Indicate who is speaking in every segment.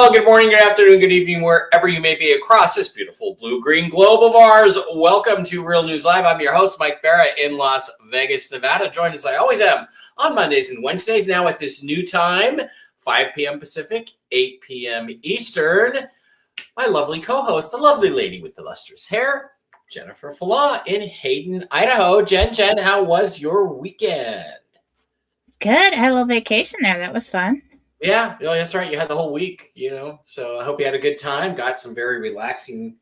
Speaker 1: Well, good morning, good afternoon, good evening, wherever you may be across this beautiful blue-green globe of ours. Welcome to Real News Live. I'm your host, Mike Bara, in Las Vegas, Nevada. Joined as I always am on Mondays and Wednesdays, now at this new time, 5 p.m. Pacific, 8 p.m. Eastern. My lovely co-host, the lovely lady with the lustrous hair, Jennifer Falah in Hayden, Idaho. Jen, how was your weekend?
Speaker 2: Good. I had a little vacation there. That was fun.
Speaker 1: Yeah, that's right. You had the whole week, so I hope you had a good time. Got some very relaxing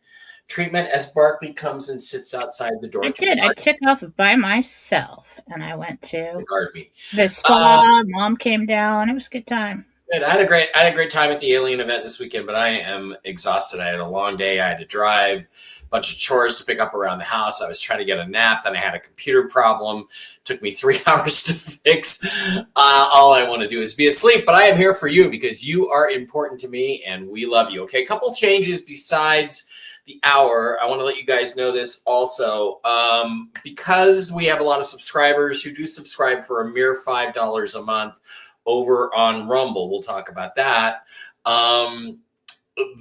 Speaker 1: treatment as Barkley comes and sits outside the door.
Speaker 2: I did. I took off by myself and I went to the spa. Mom came down. It was a good time.
Speaker 1: Good. I had a great time at the Alien event this weekend, but I am exhausted. I had a long day. I had to drive a bunch of chores to pick up around the house. I was trying to get a nap. Then I had a computer problem. Took me 3 hours to fix. All I want to do is be asleep, but I am here for you because you are important to me and we love you. Okay, a couple changes besides the hour. I want to let you guys know this also. Because we have a lot of subscribers who do subscribe for a mere $5 a month over on Rumble. We'll talk about that.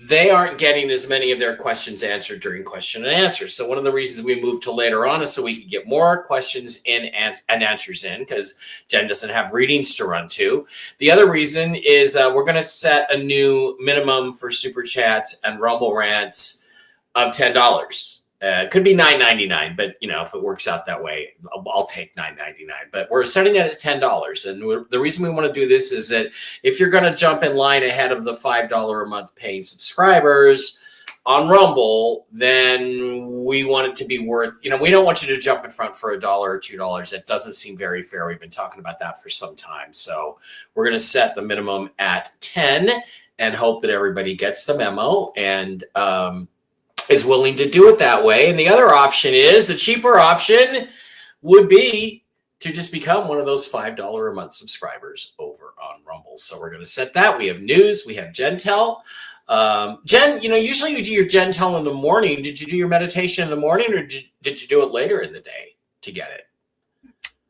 Speaker 1: They aren't getting as many of their questions answered during question and answer. So one of the reasons we moved to later on is so we could get more questions in and answers in, because Jen doesn't have readings to run to. The other reason is we're going to set a new minimum for Super Chats and Rumble Rants of $10. It could be $9.99, but if it works out that way, I'll take $9.99. But we're setting that at $10, and the reason we want to do this is that if you're going to jump in line ahead of the $5 a month paying subscribers on Rumble, then we want it to be worth. We don't want you to jump in front for $1 or $2. That doesn't seem very fair. We've been talking about that for some time, so we're going to set the minimum at 10 and hope that everybody gets the memo and is willing to do it that way. And the other option is, the cheaper option would be to just become one of those $5 a month subscribers over on Rumble. So we're going to set that. We have news. We have Jentel. Jen, usually you do your Jentel in the morning. Did you do your meditation in the morning, or did you do it later in the day to get it?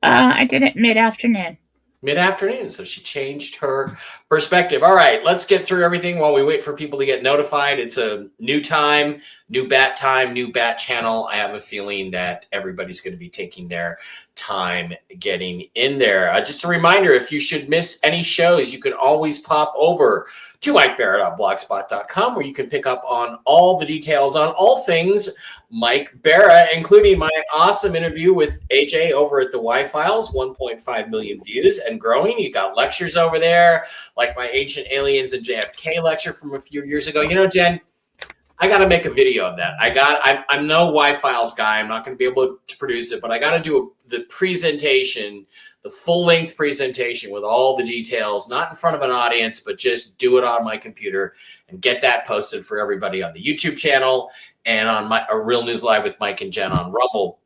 Speaker 2: I did it mid-afternoon.
Speaker 1: Mid-afternoon, so she changed her perspective. All right, let's get through everything while we wait for people to get notified. It's a new time, new bat channel. I have a feeling that everybody's going to be taking their time getting in there. Just a reminder, if you should miss any shows, you can always pop over to MikeBara.blogspot.com, where you can pick up on all the details on all things Mike Bara, including my awesome interview with AJ over at the Y-Files, 1.5 million views and growing. You got lectures over there, like my Ancient Aliens and JFK lecture from a few years ago. Jen, I got to make a video of that. I'm no Y-Files guy. I'm not going to be able to produce it, but I got to do the presentation, the full-length presentation with all the details, not in front of an audience, but just do it on my computer and get that posted for everybody on the YouTube channel and on a Real News Live with Mike and Jen on Rumble,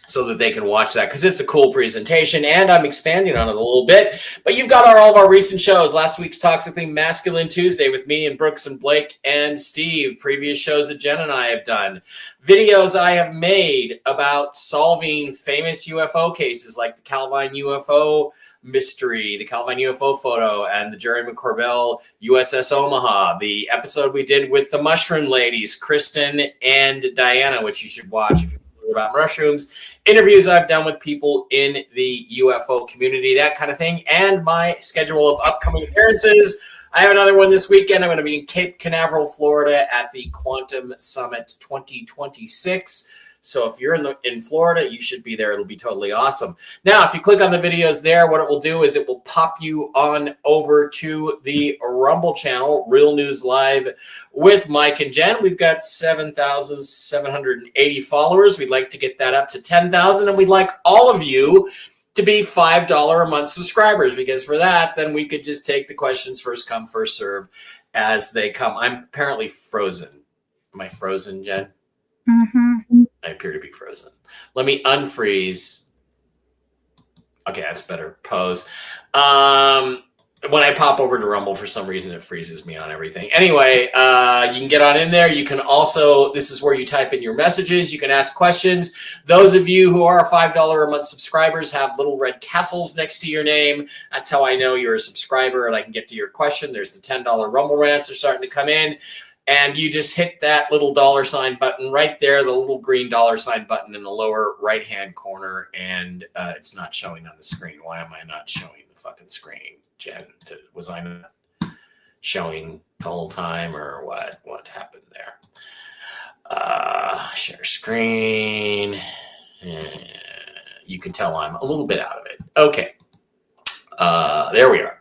Speaker 1: so that they can watch that, because it's a cool presentation, and I'm expanding on it a little bit. But you've got all of our recent shows. Last week's Toxically Masculine Tuesday with me and Brooks and Blake and Steve. Previous shows that Jen and I have done. Videos I have made about solving famous UFO cases, like the Calvine UFO mystery, the Calvine UFO photo, and the Jerry McCorvell USS Omaha. The episode we did with the Mushroom Ladies, Kristen and Diana, which you should watch if you about mushrooms, interviews I've done with people in the UFO community, that kind of thing, and my schedule of upcoming appearances. I have another one this weekend. I'm going to be in Cape Canaveral, Florida at the Quantum Summit 2026. So if you're in Florida, you should be there. It'll be totally awesome. Now, if you click on the videos there, what it will do is it will pop you on over to the Rumble channel, Real News Live with Mike and Jen. We've got 7,780 followers. We'd like to get that up to 10,000, and we'd like all of you to be $5 a month subscribers, because for that, then we could just take the questions first come, first serve as they come. I'm apparently frozen. Am I frozen, Jen?
Speaker 2: Mm-hmm.
Speaker 1: I appear to be frozen. Let me unfreeze. Okay, that's better. Pose. when I pop over to Rumble, for some reason, it freezes me on everything. Anyway, you can get on in there. You can also, this is where you type in your messages. You can ask questions. Those of you who are $5 a month subscribers have little red castles next to your name. That's how I know you're a subscriber and I can get to your question. There's the $10 Rumble rants are starting to come in. And you just hit that little $sign button right there, the little green $sign button in the lower right-hand corner. And it's not showing on the screen. Why am I not showing the fucking screen? Jen, was I not showing the whole time or what? What happened there? Share screen. You can tell I'm a little bit out of it. Okay. There we are.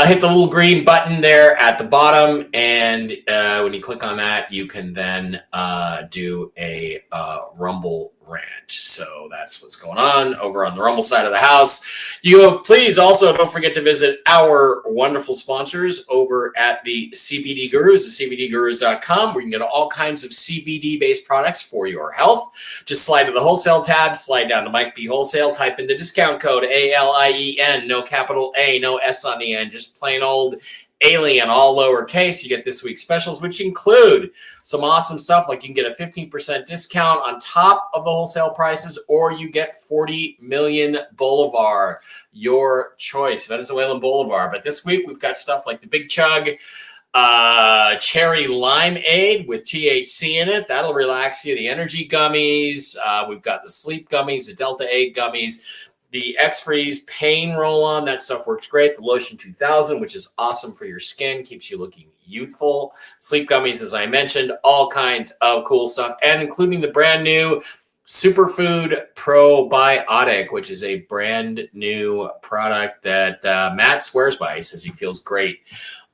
Speaker 1: Hit the little green button there at the bottom. And when you click on that, you can then do a Rumble rant. So that's what's going on over on the Rumble side of the house. Please also don't forget to visit our wonderful sponsors over at the CBD Gurus, the CBDGurus.com, where you can get all kinds of CBD-based products for your health. Just slide to the wholesale tab, slide down to Mike B Wholesale, type in the discount code ALIEN, no capital A, no S on the end, just plain old Alien, all lowercase. You get this week's specials, which include some awesome stuff like you can get a 15% discount on top of the wholesale prices, or you get 40 million Bolivar, your choice, Venezuelan Bolivar. But this week we've got stuff like the Big Chug Cherry Limeade with THC in it. That'll relax you. The energy gummies. We've got the sleep gummies, the Delta 8 gummies. The X-Freeze Pain Roll-On, that stuff works great. The Lotion 2000, which is awesome for your skin, keeps you looking youthful. Sleep gummies, as I mentioned, all kinds of cool stuff, and including the brand new Superfood Probiotic, which is a brand new product that Matt swears by. He says he feels great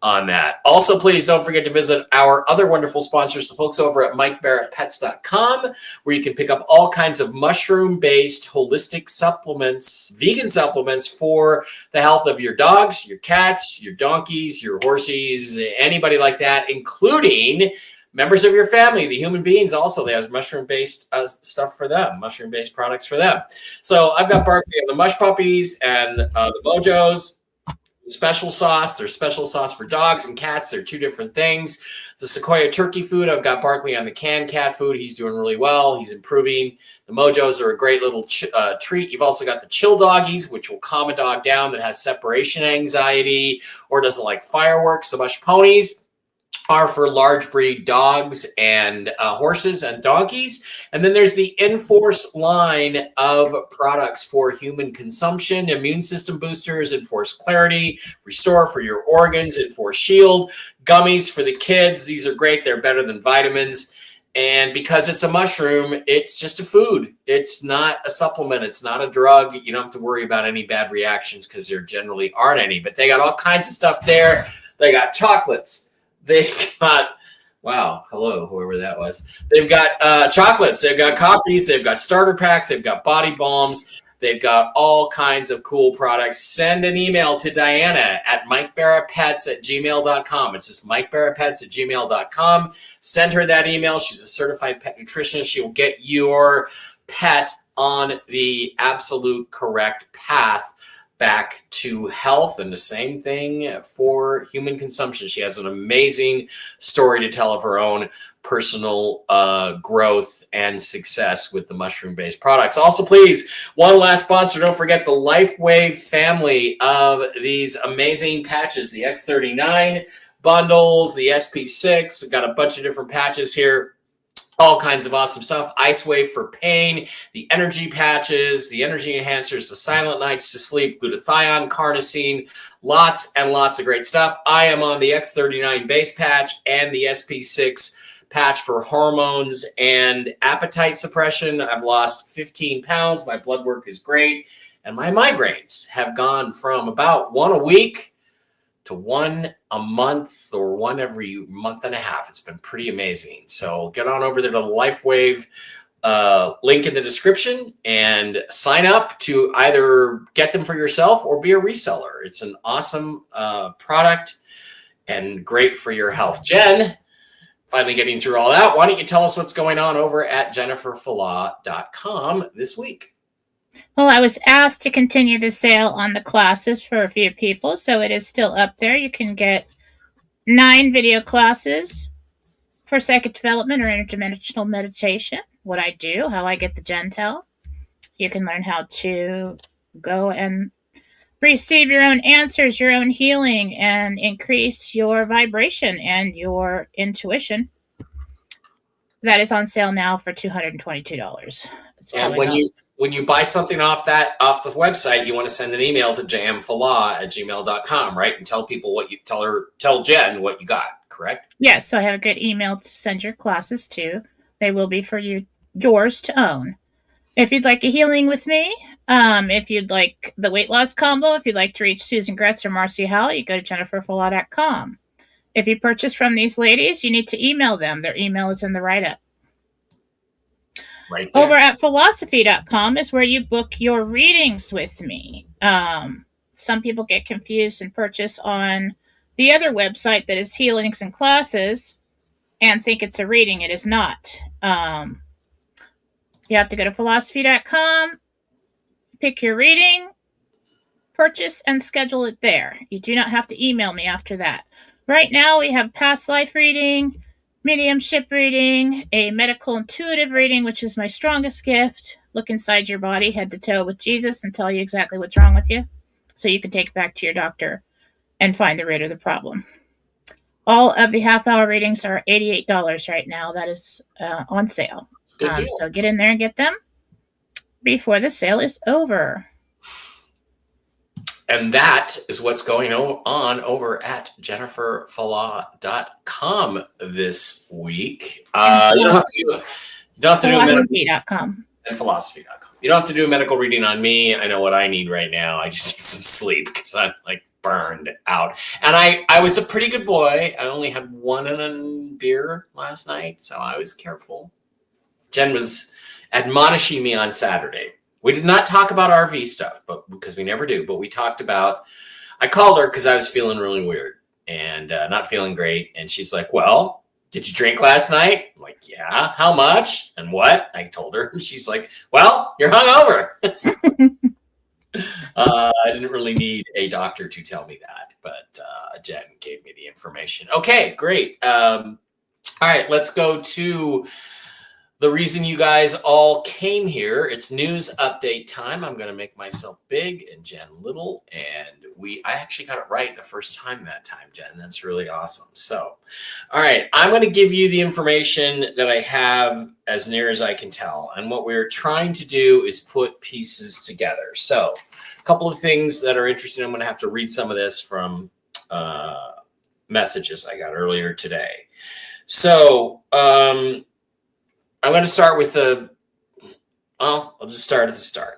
Speaker 1: on that. Also, please don't forget to visit our other wonderful sponsors, the folks over at MikeBarrettPets.com, where you can pick up all kinds of mushroom-based holistic supplements, vegan supplements for the health of your dogs, your cats, your donkeys, your horses, anybody like that, including members of your family, the human beings. Also, they have mushroom-based stuff for them, mushroom-based products for them. So I've got Barkley and the Mush Puppies and the Mojos. Special sauce. There's special sauce for dogs and cats. They're two different things. The Sequoia turkey food. I've got Barkley on the canned cat food. He's doing really well. He's improving. The Mojos are a great little treat. You've also got the Chill Doggies, which will calm a dog down that has separation anxiety or doesn't like fireworks. The Mush Ponies are for large breed dogs and horses and donkeys. And then there's the Enforce line of products for human consumption, immune system boosters, Enforce Clarity, Restore for your organs, Enforce Shield, gummies for the kids. These are great. They're better than vitamins. And because it's a mushroom, it's just a food. It's not a supplement. It's not a drug. You don't have to worry about any bad reactions because there generally aren't any. But they got all kinds of stuff there. They got chocolates. They got, wow, hello, whoever that was. They've got chocolates. They've got coffees. They've got starter packs. They've got body balms. They've got all kinds of cool products. Send an email to Diana at MikeBarrettPets@gmail.com. It's just MikeBarrettPets@gmail.com. Send her that email. She's a certified pet nutritionist. She will get your pet on the absolute correct path back to health, and the same thing for human consumption. She has an amazing story to tell of her own personal growth and success with the mushroom-based products. Also, please, one last sponsor, don't forget the LifeWave family of these amazing patches, the X39 bundles, the SP6. I've got a bunch of different patches here. All kinds of awesome stuff. Ice Wave for pain, the energy patches, the energy enhancers, the silent nights to sleep, glutathione, carnosine, lots and lots of great stuff. I am on the X39 base patch and the SP6 patch for hormones and appetite suppression. I've lost 15 pounds. My blood work is great. And my migraines have gone from about one a week to one a month or one every month and a half. It's been pretty amazing. So get on over there to the LifeWave link in the description and sign up to either get them for yourself or be a reseller. It's an awesome product and great for your health. Jen, finally getting through all that, why don't you tell us what's going on over at jenniferfala.com this week?
Speaker 2: Well, I was asked to continue the sale on the classes for a few people, so it is still up there. You can get 9 video classes for psychic development or interdimensional meditation. What I do, how I get the Jentel. You can learn how to go and receive your own answers, your own healing, and increase your vibration and your intuition. That is on sale now for $222.
Speaker 1: And when you buy something off the website, you want to send an email to jamfala@gmail.com, right? And tell people what you tell Jen what you got, correct?
Speaker 2: Yes, so I have a good email to send your classes to. They will be for yours to own. If you'd like a healing with me, if you'd like the weight loss combo, if you'd like to reach Susan Gretz or Marcy Howell, you go to jenniferfala.com. If you purchase from these ladies, you need to email them. Their email is in the write-up.
Speaker 1: Right there.
Speaker 2: Over at philosophy.com is where you book your readings with me. Some people get confused and purchase on the other website that is healings and classes and think it's a reading. It is not. You have to go to philosophy.com, pick your reading, purchase, and schedule it there. You do not have to email me after that. Right now, we have past life reading, mediumship reading, a medical intuitive reading, which is my strongest gift. Look inside your body, head to toe with Jesus, and tell you exactly what's wrong with you, so you can take it back to your doctor and find the root of the problem. All of the half-hour readings are $88 right now. That is on sale. So get in there and get them before the sale is over.
Speaker 1: And that is what's going on over at jenniferfala.com this week. You don't have to do
Speaker 2: philosophy.com.
Speaker 1: And philosophy.com. You don't have to do a medical reading on me. I know what I need right now. I just need some sleep because I'm like burned out. And I was a pretty good boy. I only had 1 beer last night, so I was careful. Jen was admonishing me on Saturday. We did not talk about RV stuff, but because we never do. But we talked about. I called her because I was feeling really weird and not feeling great. And she's like, "Well, did you drink last night?" I'm like, "Yeah." "How much and what?" I told her, and she's like, "Well, you're hungover." I didn't really need a doctor to tell me that, but Jen gave me the information. Okay, great. All right, let's go to the reason you guys all came here. It's news update time. I'm going to make myself big and Jen little, and I actually got it right the first time that time, Jen. That's really awesome. So, all right, I'm going to give you the information that I have as near as I can tell. And what we're trying to do is put pieces together. So a couple of things that are interesting. I'm going to have to read some of this from messages I got earlier today. So I'm going to start with I'll just start at the start.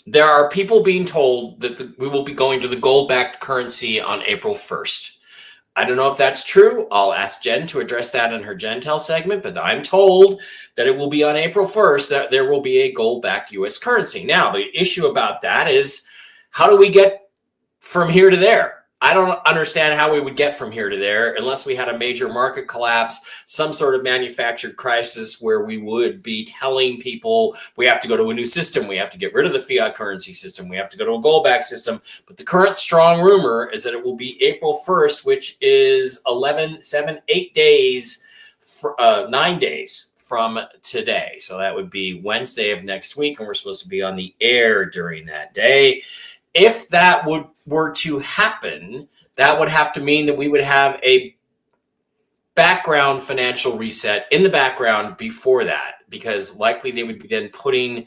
Speaker 1: There are people being told that we will be going to the gold-backed currency on April 1st. I don't know if that's true. I'll ask Jen to address that in her Jentel segment, but I'm told that it will be on April 1st that there will be a gold-backed U.S. currency. Now, the issue about that is, how do we get from here to there? I don't understand how we would get from here to there unless we had a major market collapse, some sort of manufactured crisis where we would be telling people we have to go to a new system. We have to get rid of the fiat currency system. We have to go to a gold-backed system. But the current strong rumor is that it will be April 1st, which is 9 days from today. So that would be Wednesday of next week, and we're supposed to be on the air during that day. If that were to happen, that would have to mean that we would have a background financial reset in the background before that, because likely they would be then putting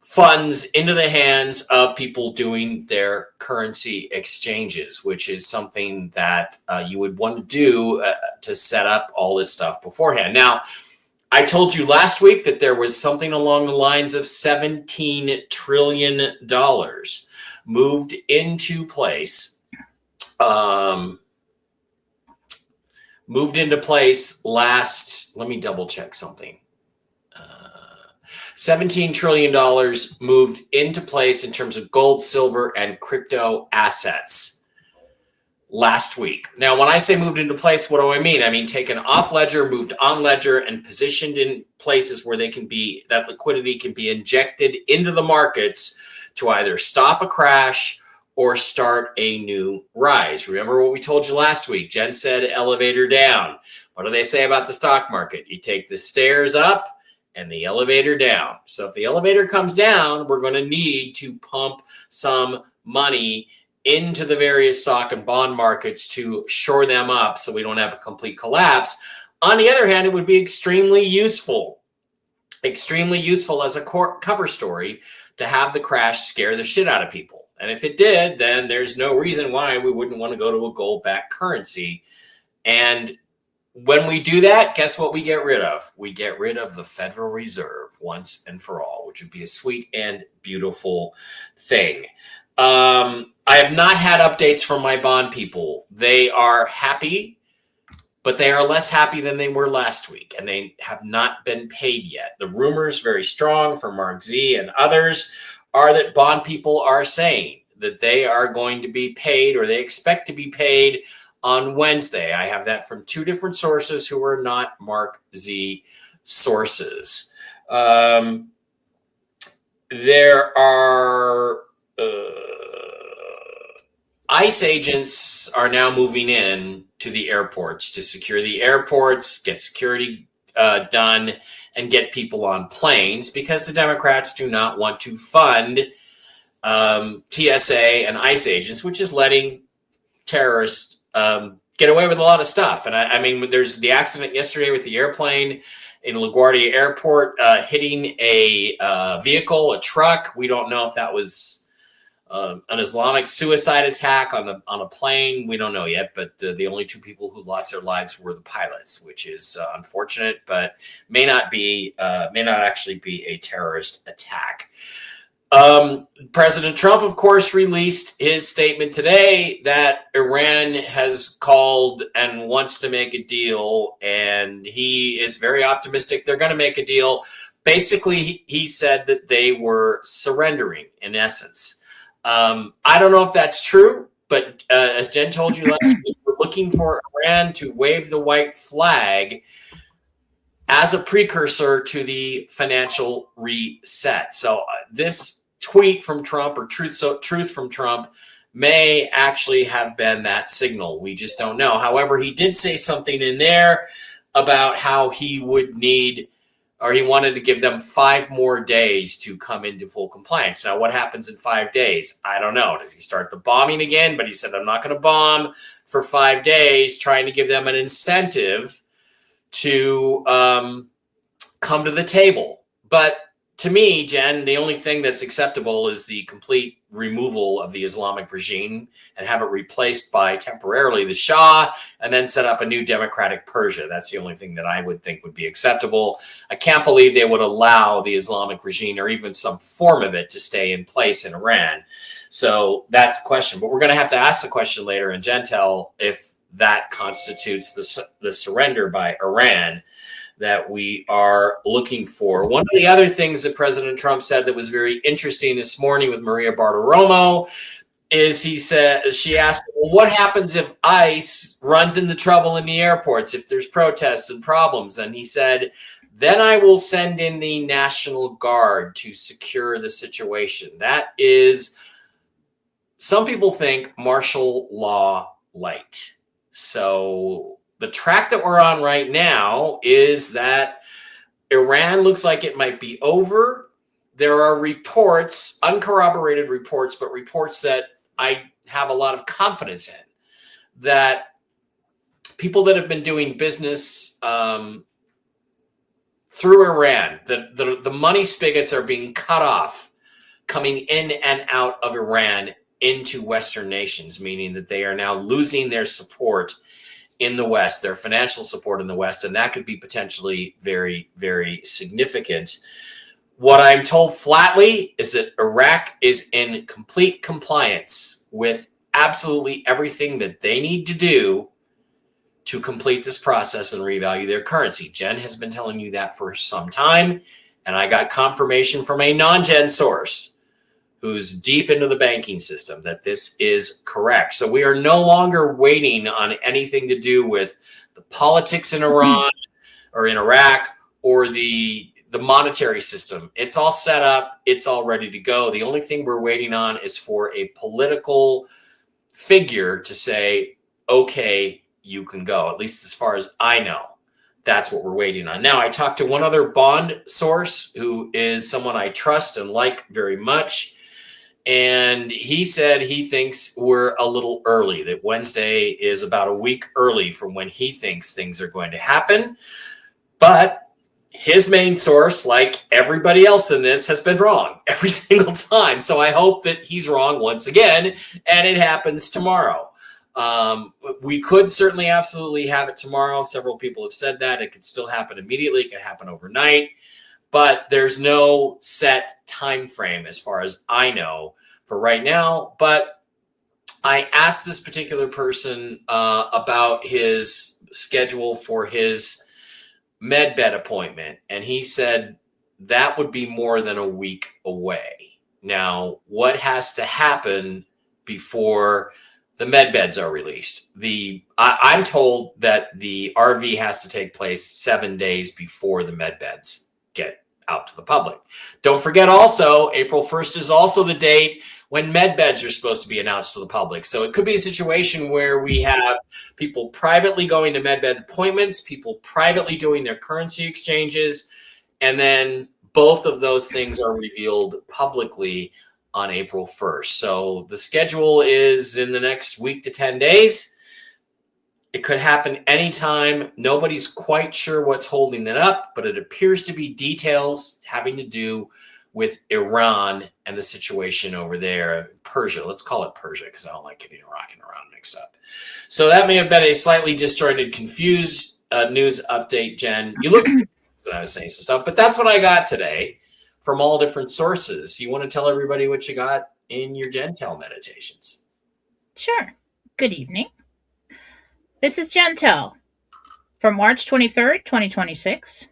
Speaker 1: funds into the hands of people doing their currency exchanges, which is something that you would want to do to set up all this stuff beforehand. Now, I told you last week that there was something along the lines of $17 trillion moved into place. Last, let me double check something. $17 trillion moved into place in terms of gold, silver, and crypto assets last week. Now, when I say moved into place, what do I mean? I mean taken off ledger, moved on ledger, and positioned in places where that liquidity can be injected into the markets to either stop a crash or start a new rise. Remember what we told you last week? Jen said elevator down. What do they say about the stock market? You take the stairs up and the elevator down. So if the elevator comes down, we're going to need to pump some money into the various stock and bond markets to shore them up so we don't have a complete collapse. On the other hand, it would be extremely useful as a cover story to have the crash scare the shit out of people. And if it did, then there's no reason why we wouldn't want to go to a gold-backed currency. And when we do that, guess what we get rid of? We get rid of the Federal Reserve once and for all, which would be a sweet and beautiful thing. I have not had updates from my bond people. They are happy, but they are less happy than they were last week, and they have not been paid yet. The rumors, very strong from Mark Z and others, are that bond people are saying that they are going to be paid, or they expect to be paid on Wednesday. I have that from two different sources who are not Mark Z sources. There are ICE agents are now moving in to the airports to secure the airports, get security done, and get people on planes, because the Democrats do not want to fund TSA and ICE agents, which is letting terrorists get away with a lot of stuff. And I mean, there's the accident yesterday with the airplane in LaGuardia Airport hitting a vehicle, a truck. We don't know if that was an Islamic suicide attack on a plane. We don't know yet, but the only two people who lost their lives were the pilots, which is unfortunate, but may not actually be a terrorist attack. President Trump, of course, released his statement today that Iran has called and wants to make a deal, and he is very optimistic they're going to make a deal. Basically, he said that they were surrendering, in essence. I don't know if that's true, but as Jen told you last week, we're looking for Iran to wave the white flag as a precursor to the financial reset. So this tweet from Trump, or truth from Trump, may actually have been that signal. We just don't know. However, he did say something in there about how he would need, or he wanted to give them 5 more days to come into full compliance. Now, what happens in 5 days? I don't know. Does he start the bombing again? But he said, I'm not going to bomb for 5 days, trying to give them an incentive to come to the table. But to me, Jen, the only thing that's acceptable is the complete removal of the Islamic regime and have it replaced by temporarily the Shah, and then set up a new democratic Persia. That's the only thing that I would think would be acceptable. I can't believe they would allow the Islamic regime, or even some form of it, to stay in place in Iran. So that's the question. But we're going to have to ask the question later in Jentel if that constitutes the surrender by Iran that we are looking for. One of the other things that President Trump said that was very interesting this morning with Maria Bartiromo is she asked, well, what happens if ICE runs into trouble in the airports, if there's protests and problems? And he said, then I will send in the National Guard to secure the situation. That is, some people think martial law light. So the track that we're on right now is that Iran looks like it might be over. There are reports, uncorroborated reports, but reports that I have a lot of confidence in, that people that have been doing business through Iran, the money spigots are being cut off, coming in and out of Iran into Western nations, meaning that they are now losing their support in the West, their financial support in the West, and that could be potentially very, very significant. What I'm told flatly is that Iraq is in complete compliance with absolutely everything that they need to do to complete this process and revalue their currency. Jen has been telling you that for some time, and I got confirmation from a non-Jen source who's deep into the banking system that this is correct. So we are no longer waiting on anything to do with the politics in Iran or in Iraq or the monetary system. It's all set up. It's all ready to go. The only thing we're waiting on is for a political figure to say, okay, you can go, at least as far as I know. That's what we're waiting on. Now, I talked to one other bond source who is someone I trust and like very much. And he said he thinks we're a little early, that Wednesday is about a week early from when he thinks things are going to happen. But his main source, like everybody else in this, has been wrong every single time. So I hope that he's wrong once again and it happens tomorrow. We could certainly absolutely have it tomorrow. Several people have said that. It could still happen immediately. It could happen overnight. But there's no set time frame as far as I know for right now. But I asked this particular person about his schedule for his medbed appointment, and he said that would be more than a week away. Now, what has to happen before the med beds are released? I'm told that the RV has to take place 7 days before the med beds get out to the public. Don't forget also, April 1st is also the date when med beds are supposed to be announced to the public. So it could be a situation where we have people privately going to med bed appointments, people privately doing their currency exchanges, and then both of those things are revealed publicly on April 1st. So the schedule is in the next week to 10 days. It could happen anytime. Nobody's quite sure what's holding it up, but it appears to be details having to do with Iran and the situation over there. Persia, let's call it Persia because I don't like getting Iraq and Iran mixed up. So that may have been a slightly disjointed, confused news update, Jen. You look confused when I was saying some stuff, but that's what I got today from all different sources. You want to tell everybody what you got in your Jentel meditations?
Speaker 2: Sure. Good evening. This is Jentel for March 23rd, 2026.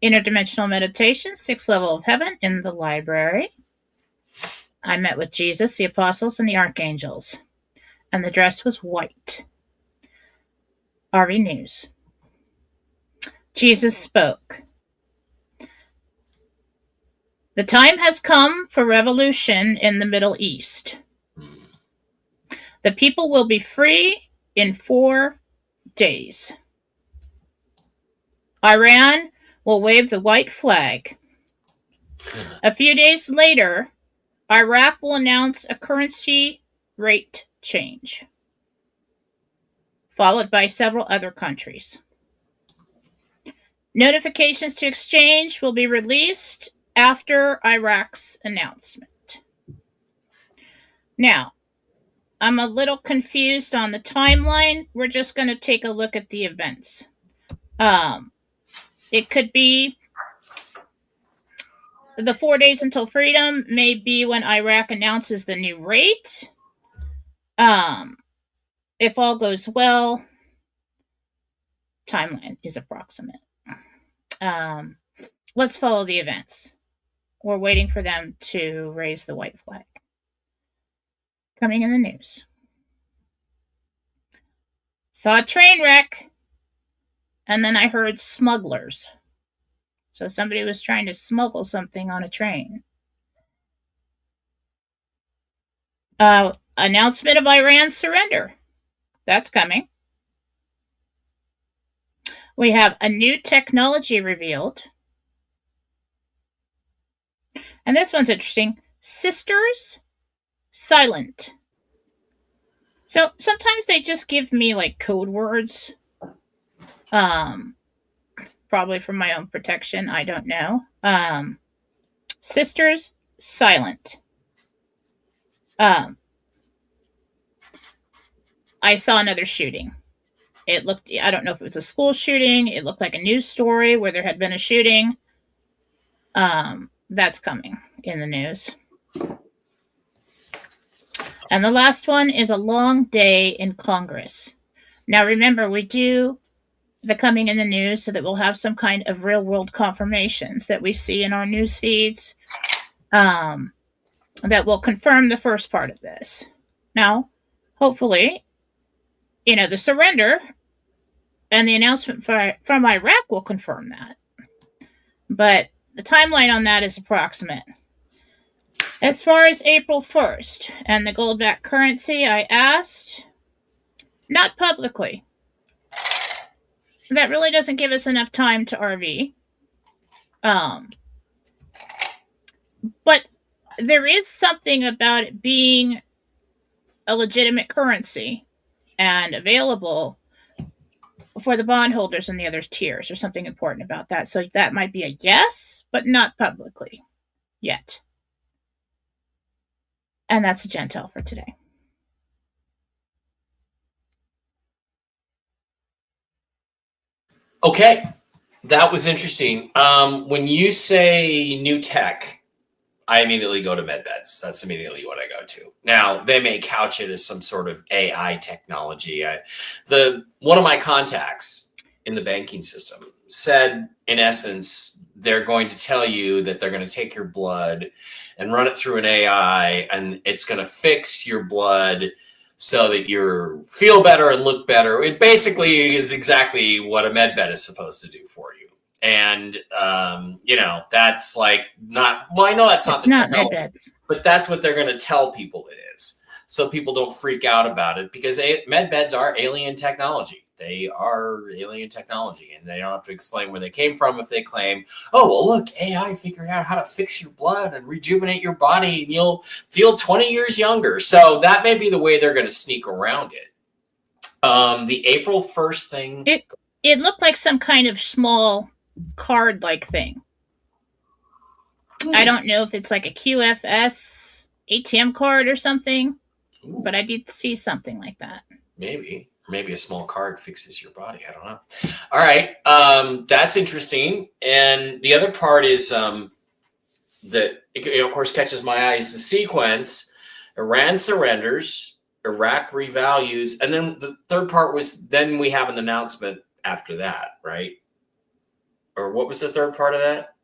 Speaker 2: Interdimensional meditation, 6th level of heaven in the library. I met with Jesus, the apostles, and the archangels, and the dress was white. RV News. Jesus spoke. The time has come for revolution in the Middle East. The people will be free in 4 days. Iran will wave the white flag. A few days later, Iraq will announce a currency rate change, followed by several other countries. Notifications to exchange will be released after Iraq's announcement. Now, I'm a little confused on the timeline. We're just going to take a look at the events. It could be the 4 days until freedom may be when Iraq announces the new rate. If all goes well, timeline is approximate. Let's follow the events. We're waiting for them to raise the white flag. Coming in the news. Saw a train wreck, and then I heard smugglers. So somebody was trying to smuggle something on a train. Announcement of Iran's surrender. That's coming. We have a new technology revealed. And this one's interesting. Sisters silent. So sometimes they just give me like code words. Probably for my own protection. I don't know. Sisters silent. I saw another shooting. It looked, I don't know if it was a school shooting. It looked like a news story where there had been a shooting. That's coming in the news. And the last one is a long day in Congress. Now remember, we do the coming in the news so that we'll have some kind of real world confirmations that we see in our news feeds. that will confirm the first part of this. Now, hopefully, the surrender and the announcement from Iraq will confirm that. But the timeline on that is approximate. As far as April 1st and the gold-backed currency, I asked, not publicly. That really doesn't give us enough time to RV. But there is something about it being a legitimate currency and available for the bondholders and the other tiers. There's something important about that. So that might be a yes, but not publicly yet. And that's a Jentel for today.
Speaker 1: Okay, that was interesting. When you say new tech, I immediately go to MedBeds. That's immediately what I go to. Now, they may couch it as some sort of AI technology. One of my contacts in the banking system said, in essence, they're going to tell you that they're going to take your blood and run it through an AI, and it's going to fix your blood so that you feel better and look better. It basically is exactly what a MedBed is supposed to do for you. And, that's like not, well, I know that's not the technology, MedBeds, but that's what they're going to tell people it is. So people don't freak out about it, because MedBeds are alien technology. They are alien technology, and they don't have to explain where they came from if they claim, oh, well, look, AI figured out how to fix your blood and rejuvenate your body, and you'll feel 20 years younger. So that may be the way they're going to sneak around it. The April 1st thing.
Speaker 2: It looked like some kind of small card-like thing. I don't know if it's like a QFS ATM card or something, but I did see something like that.
Speaker 1: Maybe a small card fixes your body. I don't know. All right. That's interesting. And the other part is that, of course, catches my eye is the sequence. Iran surrenders, Iraq revalues. And then the third part was, then we have an announcement after that, right? Or what was the third part of that?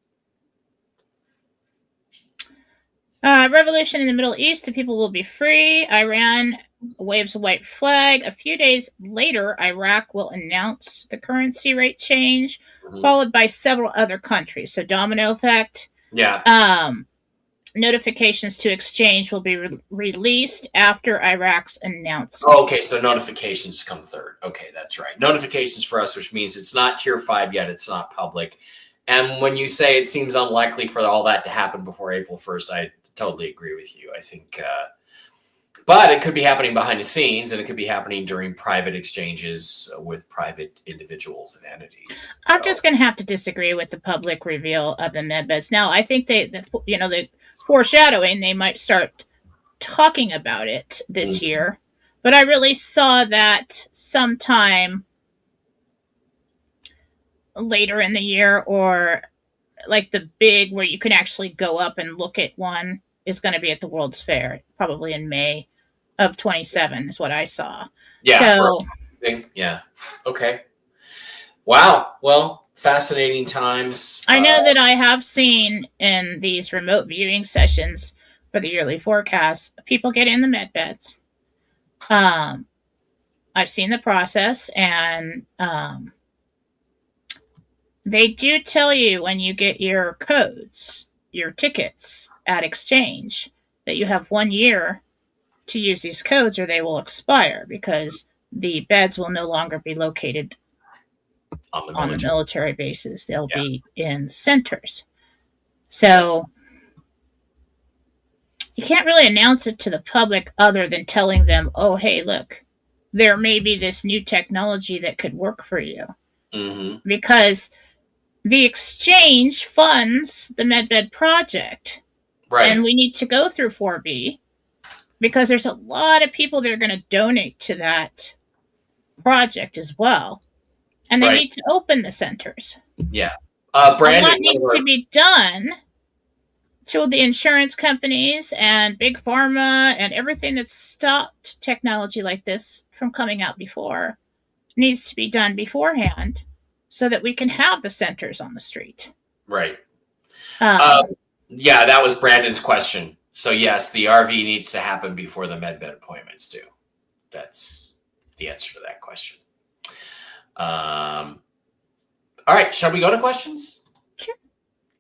Speaker 2: Revolution in the Middle East, the people will be free. Iran waves a white flag. A few days later, Iraq will announce the currency rate change, followed by several other countries. So domino effect.
Speaker 1: Yeah.
Speaker 2: Notifications to exchange will be released after Iraq's announcement.
Speaker 1: Oh, okay, so notifications come third. Okay, that's right. Notifications for us, which means it's not tier 5 yet. It's not public. And when you say it seems unlikely for all that to happen before April 1st, I totally agree with you. I think, but it could be happening behind the scenes, and it could be happening during private exchanges with private individuals and entities.
Speaker 2: I'm just going to have to disagree with the public reveal of the MedBeds. Now, I think the foreshadowing, they might start talking about it this year, but I really saw that sometime later in the year, or like the big where you can actually go up and look at one is going to be at the World's Fair, probably in May of 27 is what I saw.
Speaker 1: Yeah.
Speaker 2: So,
Speaker 1: yeah. Okay. Wow. Well, fascinating times.
Speaker 2: I know that I have seen in these remote viewing sessions for the yearly forecast, people get in the MedBeds. I've seen the process, and they do tell you when you get your codes, your tickets at exchange, that you have 1 year to use these codes or they will expire, because the beds will no longer be located on the military bases. They'll be in centers. So you can't really announce it to the public other than telling them, oh, hey, look, there may be this new technology that could work for you.
Speaker 1: Mm-hmm.
Speaker 2: Because the exchange funds the MedBed project.
Speaker 1: Right.
Speaker 2: And we need to go through 4B because there's a lot of people that are going to donate to that project as well. And they need to open the centers.
Speaker 1: Yeah.
Speaker 2: Brandon, a lot needs to be done to the insurance companies and big pharma and everything that's stopped technology like this from coming out before needs to be done beforehand so that we can have the centers on the street.
Speaker 1: Right. Yeah, that was Brandon's question. So yes, the RV needs to happen before the medbed appointments do. That's the answer to that question. All right, shall we go to questions?
Speaker 2: Sure.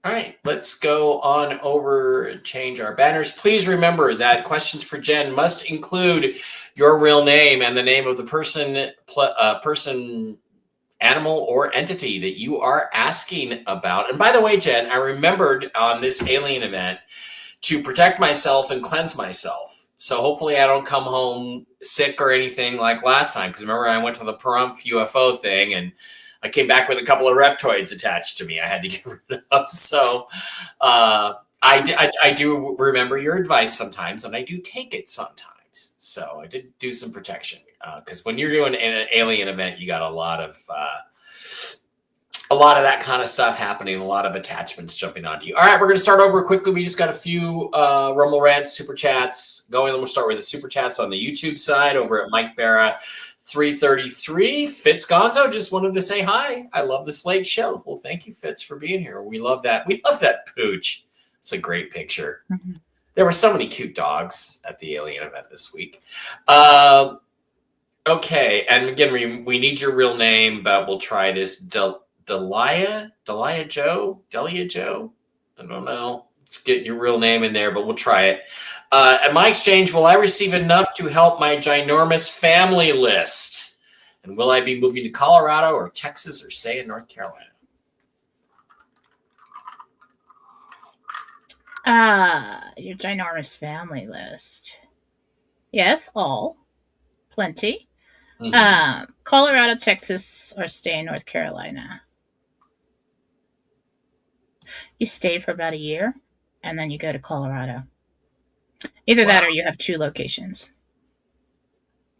Speaker 1: All right, let's go on over and change our banners. Please remember that questions for Jen must include your real name and the name of the person, animal, or entity that you are asking about. And by the way, Jen, I remembered on this alien event to protect myself and cleanse myself. So hopefully I don't come home sick or anything like last time. Because remember, I went to the Pahrump UFO thing and I came back with a couple of reptoids attached to me I had to get rid of. So I do remember your advice sometimes, and I do take it sometimes. So I did do some protection because when you're doing an alien event, you got a lot of that kind of stuff happening, a lot of attachments jumping onto you. All right, we're going to start over quickly. We just got a few Rumble Rants, Super Chats going. Then we'll start with the Super Chats on the YouTube side over at Mike Bara 333. Fitz Gonzo just wanted to say hi. I love the Slate show. Well, thank you, Fitz, for being here. We love that. We love that pooch. It's a great picture. Mm-hmm. There were so many cute dogs at the alien event this week. Okay, and again, we need your real name, but we'll try this. Delia Joe? I don't know. Let's get your real name in there, but we'll try it. At my exchange, will I receive enough to help my ginormous family list? And will I be moving to Colorado or Texas or stay in North Carolina?
Speaker 2: Your ginormous family list. Yes, all. Plenty. Mm-hmm. Colorado, Texas, or stay in North Carolina. You stay for about a year, and then you go to Colorado. Either that or you have 2 locations.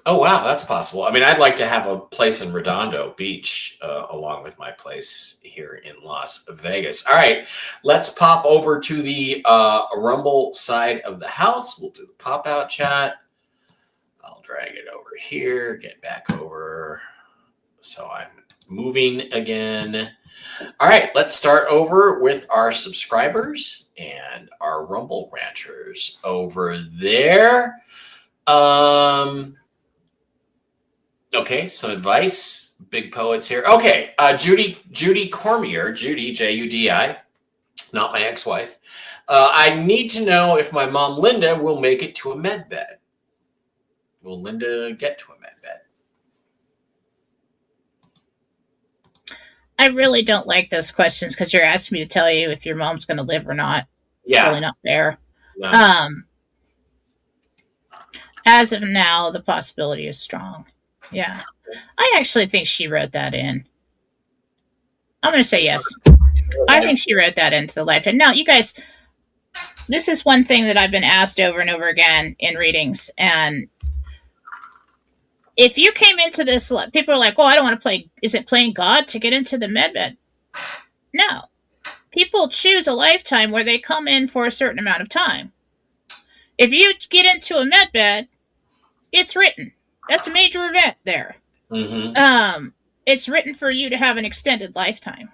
Speaker 1: Oh, wow, that's possible. I mean, I'd like to have a place in Redondo Beach along with my place here in Las Vegas. All right, let's pop over to the Rumble side of the house. We'll do the pop-out chat. I'll drag it over here, get back over. So I'm moving again. All right, let's start over with our subscribers and our Rumble Ranchers over there. Okay, some advice. Big poets here. Okay, Judy Cormier, Judy, Judi, not my ex-wife. I need to know if my mom, Linda, will make it to a med bed. Will Linda get to a med bed?
Speaker 2: I really don't like those questions because you're asking me to tell you if your mom's going to live or not.
Speaker 1: Yeah.
Speaker 2: It's really not fair.
Speaker 1: No.
Speaker 2: As of now, the possibility is strong. Yeah. I actually think she wrote that in. I'm going to say yes. I think she wrote that into the lifetime. Now, you guys, this is one thing that I've been asked over and over again in readings. And if you came into this, people are like, well, I don't want to play. Is it playing God to get into the medbed? No. People choose a lifetime where they come in for a certain amount of time. If you get into a medbed, it's written. That's a major event there. Mm-hmm. It's written for you to have an extended lifetime.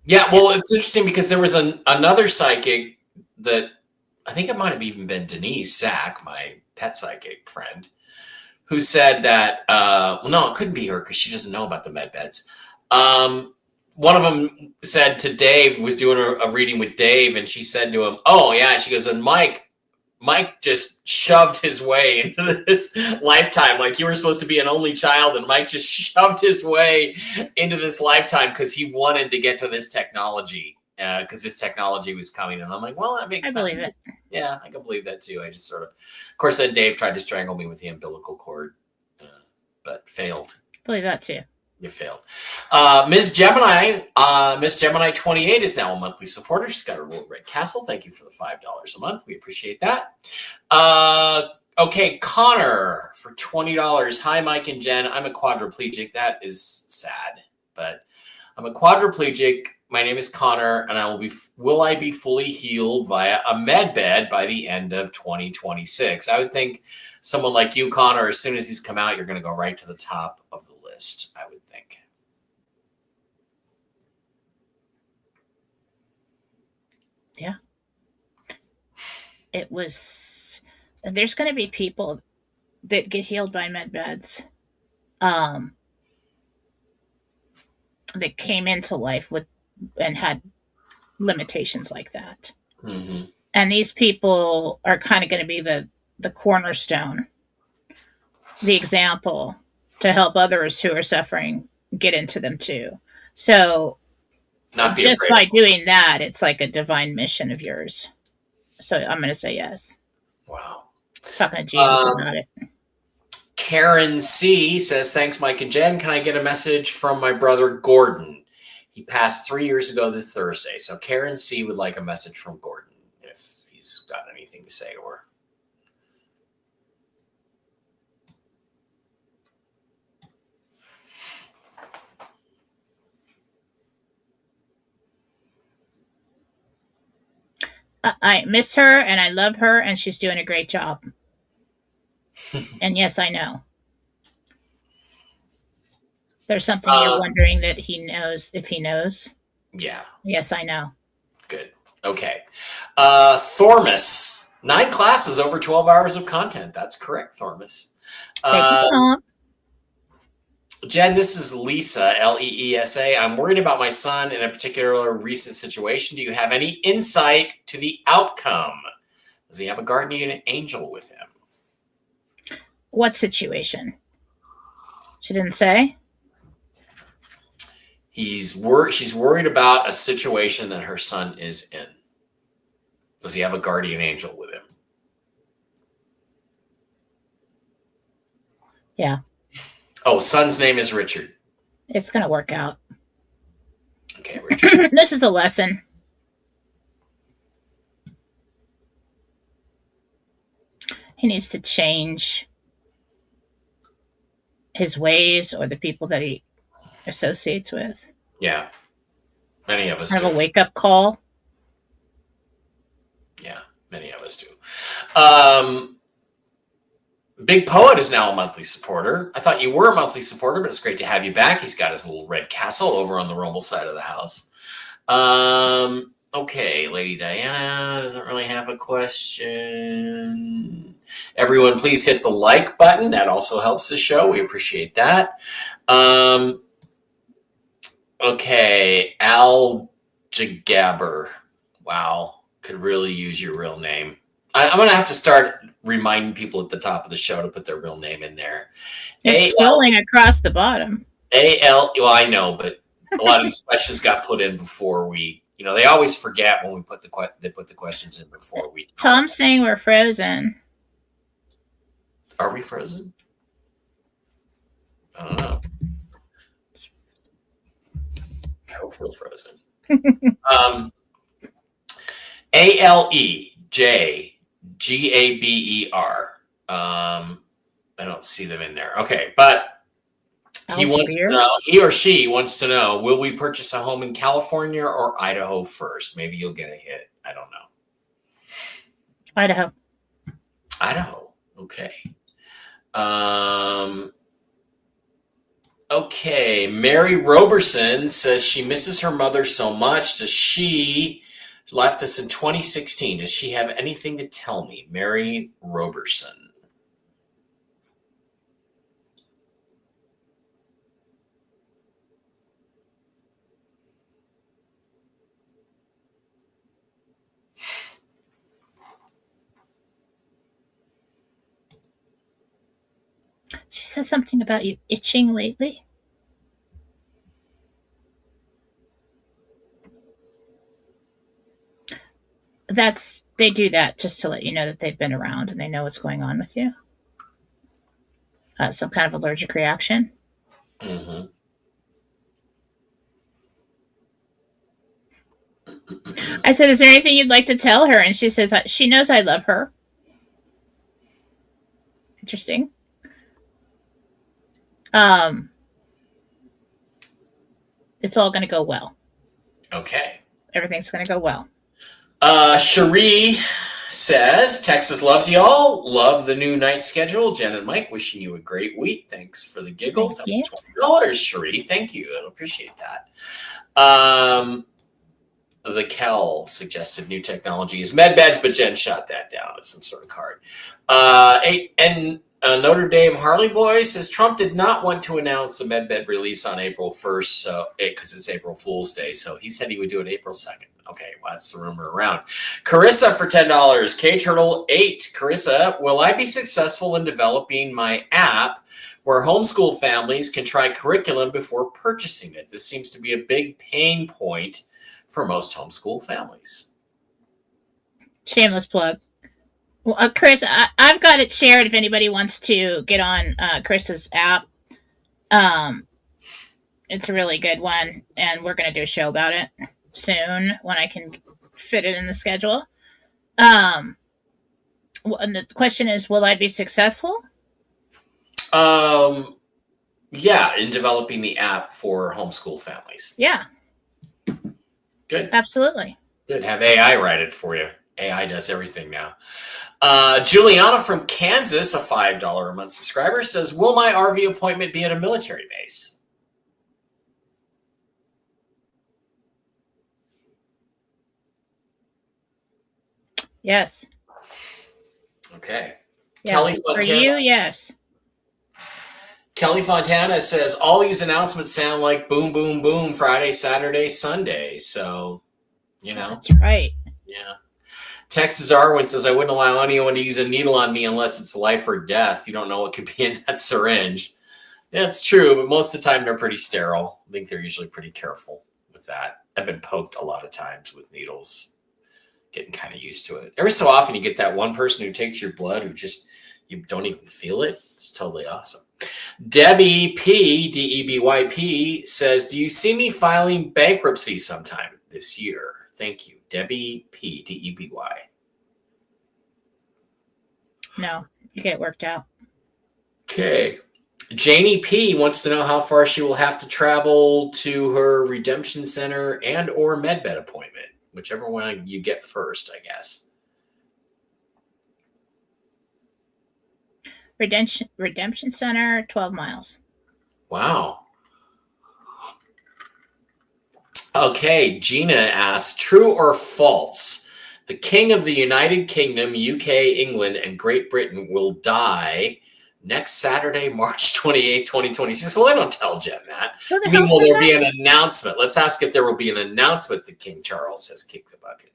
Speaker 1: Yeah, well, it's interesting because there was another psychic that I think it might have even been Denise Sack, my pet psychic friend, who said that, well, no, it couldn't be her because she doesn't know about the med beds. One of them said to Dave, was doing a reading with Dave, and she said to him, oh, yeah, she goes, and Mike just shoved his way into this lifetime. Like you were supposed to be an only child, and Mike just shoved his way into this lifetime because he wanted to get to this technology, because this technology was coming. And I'm like, well, that makes sense. I believe it. Yeah, I can believe that too. I just sort of course, then Dave tried to strangle me with the umbilical cord, but failed.
Speaker 2: I believe that too.
Speaker 1: You failed. Ms. Gemini 28 is now a monthly supporter. She's got a little red castle. Thank you for the $5 a month. We appreciate that. Okay, Connor for $20. Hi, Mike and Jen. I'm a quadriplegic. That is sad, but I'm a quadriplegic. My name is Connor, and will I be fully healed via a med bed by the end of 2026? I would think someone like you, Connor, as soon as he's come out, you're going to go right to the top of the list, I would think.
Speaker 2: Yeah. it was, there's going to be people that get healed by med beds, that came into life with and had limitations like that.
Speaker 1: Mm-hmm.
Speaker 2: And these people are kind of going to be the cornerstone, the example to help others who are suffering get into them too. So
Speaker 1: Not be
Speaker 2: just
Speaker 1: afraid.
Speaker 2: by doing that, it's like a divine mission of yours. So I'm going to say yes.
Speaker 1: Wow.
Speaker 2: Talking to Jesus about it.
Speaker 1: Karen C says, thanks, Mike and Jen. Can I get a message from my brother Gordon? He passed 3 years ago this Thursday. So Karen C would like a message from Gordon if he's got anything to say to her.
Speaker 2: I miss her and I love her and she's doing a great job. And yes, I know. There's something you're wondering that he knows, if he knows.
Speaker 1: Yeah.
Speaker 2: Yes, I know.
Speaker 1: Good. Okay. Thormus, 9 classes, over 12 hours of content. That's correct, Thormus.
Speaker 2: Thank you, Tom.
Speaker 1: Jen, this is Lisa, Leesa. I'm worried about my son in a particular recent situation. Do you have any insight to the outcome? Does he have a guardian angel with him?
Speaker 2: What situation? She didn't say.
Speaker 1: She's worried about a situation that her son is in. Does he have a guardian angel with him?
Speaker 2: Yeah.
Speaker 1: Oh, son's name is Richard.
Speaker 2: It's going to work out.
Speaker 1: Okay, Richard.
Speaker 2: This is a lesson. He needs to change his ways or the people that he associates with.
Speaker 1: Yeah. Many of us
Speaker 2: kind
Speaker 1: do.
Speaker 2: of a wake-up call.
Speaker 1: Yeah, many of us do. Big Poet is now a monthly supporter. I thought you were a monthly supporter, but it's great to have you back. He's got his little red castle over on the Rumble side of the house. Okay, Lady Diana doesn't really have a question. Everyone, please hit the like button. That also helps the show. We appreciate that. Okay, Al Jagabber. Wow, could really use your real name. I'm going to have to start reminding people at the top of the show to put their real name in there.
Speaker 2: It's scrolling across the bottom.
Speaker 1: Well, I know, but a lot of these questions got put in before we, they always forget when we put the questions in before we.
Speaker 2: Tom's saying we're frozen.
Speaker 1: Are we frozen? I don't know. I don't feel frozen. ALEJGABER. I don't see them in there. Okay, but he wants to know, he or she wants to know, will we purchase a home in California or Idaho first? Maybe you'll get a hit. I don't know. Idaho. Okay. Okay. Mary Roberson says she misses her mother so much. She left us in 2016. Does she have anything to tell me? Mary Roberson.
Speaker 2: She says something about you itching lately. They do that just to let you know that they've been around and they know what's going on with you. Some kind of allergic reaction.
Speaker 1: Mm-hmm.
Speaker 2: I said, is there anything you'd like to tell her? And she says, she knows I love her. Interesting. It's all going to go well.
Speaker 1: Okay.
Speaker 2: Everything's going to go well.
Speaker 1: Cherie says, Texas loves y'all. Love the new night schedule. Jen and Mike, wishing you a great week. Thanks for the giggles. That was $20, Cherie. Thank you. I appreciate that. The Kel suggested new technologies, med beds, but Jen shot that down as some sort of card. Notre Dame Harley Boy says Trump did not want to announce the med bed release on April 1st, so because it's April Fool's Day, so he said he would do it April 2nd. Okay, well, that's the rumor around. Carissa for $10. K Turtle 8. Carissa, will I be successful in developing my app where homeschool families can try curriculum before purchasing it? This seems to be a big pain point for most homeschool families.
Speaker 2: Shameless plug. Well, Chris, I've got it shared if anybody wants to get on Chris's app. It's a really good one, and we're going to do a show about it soon when I can fit it in the schedule. And the question is, will I be successful?
Speaker 1: Yeah, in developing the app for homeschool families.
Speaker 2: Yeah.
Speaker 1: Good.
Speaker 2: Absolutely.
Speaker 1: Good. Have AI write it for you. AI does everything now. Juliana from Kansas, a $5 a month subscriber, says, will my RV appointment be at a military base?
Speaker 2: Yes.
Speaker 1: Okay.
Speaker 2: Yeah,
Speaker 1: Kelly
Speaker 2: for
Speaker 1: Fontana.
Speaker 2: you, yes.
Speaker 1: Kelly Fontana says, all these announcements sound like boom, boom, boom, Friday, Saturday, Sunday. So, you know.
Speaker 2: That's right.
Speaker 1: Yeah. Texas Arwin says, I wouldn't allow anyone to use a needle on me unless it's life or death. You don't know what could be in that syringe. Yeah, it's true, but most of the time they're pretty sterile. I think they're usually pretty careful with that. I've been poked a lot of times with needles, getting kind of used to it. Every so often you get that one person who takes your blood who just, you don't even feel it. It's totally awesome. Debbie P, Debyp, says, do you see me filing bankruptcy sometime this year? Thank you. Debbie P, Deby.
Speaker 2: No, you get it worked out.
Speaker 1: Okay. Janie P wants to know how far she will have to travel to her redemption center and or medbed appointment, whichever one you get first, I guess.
Speaker 2: Redemption Center, 12 miles.
Speaker 1: Wow. Okay, Gina asks, true or false? The King of the United Kingdom, UK, England, and Great Britain will die next Saturday, March 28, 2026. Well, I don't tell Jen that.
Speaker 2: Who the
Speaker 1: I mean,
Speaker 2: hell
Speaker 1: will
Speaker 2: said
Speaker 1: there
Speaker 2: that?
Speaker 1: be an announcement? Let's ask if there will be an announcement that King Charles has kicked the bucket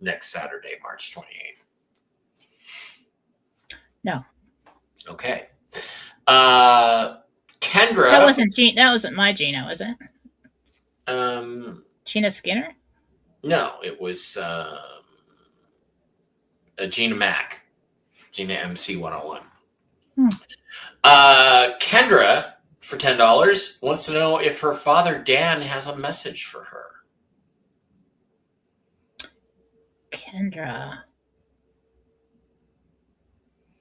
Speaker 1: next Saturday, March 28th.
Speaker 2: No.
Speaker 1: Okay. Kendra.
Speaker 2: That wasn't my Gina, was it? Gina Skinner?
Speaker 1: No, it was Gina Mack. Gina MC 101. Kendra, for $10, wants to know if her father Dan has a message for her.
Speaker 2: Kendra.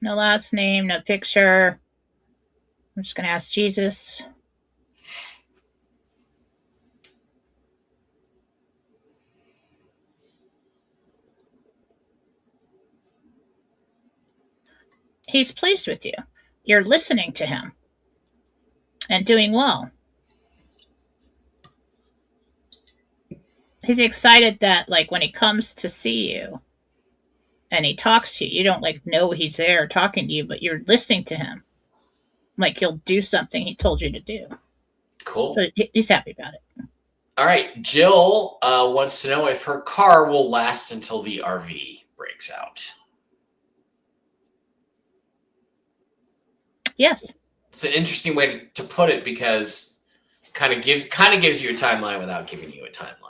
Speaker 2: No last name, no picture. I'm just going to ask Jesus. He's pleased with you. You're listening to him and doing well. He's excited that, like, when he comes to see you and he talks to you, you don't, like, know he's there talking to you, but you're listening to him. Like, he'll do something he told you to do.
Speaker 1: Cool.
Speaker 2: So he's happy about it.
Speaker 1: All right. Jill wants to know if her car will last until the RV breaks out.
Speaker 2: Yes.
Speaker 1: It's an interesting way to put it because it kind of gives you a timeline without giving you a timeline.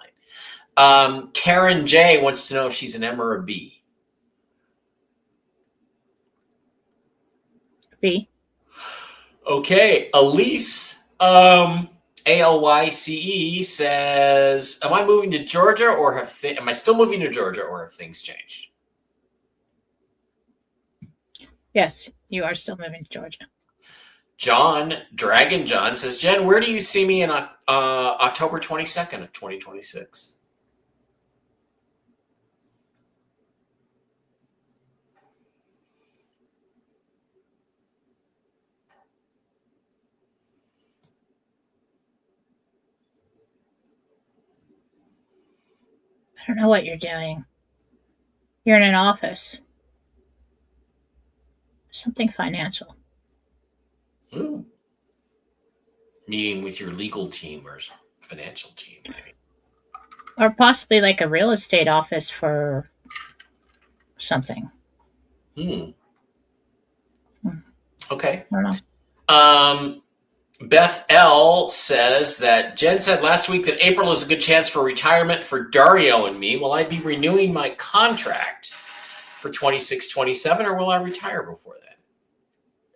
Speaker 1: Karen J wants to know if she's an M or a B.
Speaker 2: B.
Speaker 1: Okay. Elise, ALYCE says, am I moving to Georgia or am I still moving to Georgia or have things changed?
Speaker 2: Yes, you are still moving to Georgia.
Speaker 1: John, Dragon John says, Jen, where do you see me in October 22nd of 2026?
Speaker 2: I don't know what you're doing. You're in an office. Something financial.
Speaker 1: Ooh. Meeting with your legal team or financial team, maybe.
Speaker 2: Or possibly like a real estate office for something.
Speaker 1: Okay.
Speaker 2: I don't know.
Speaker 1: Beth L says that Jen said last week that April is a good chance for retirement for Dario and me. Will I be renewing my contract for 26-27 or will I retire before then?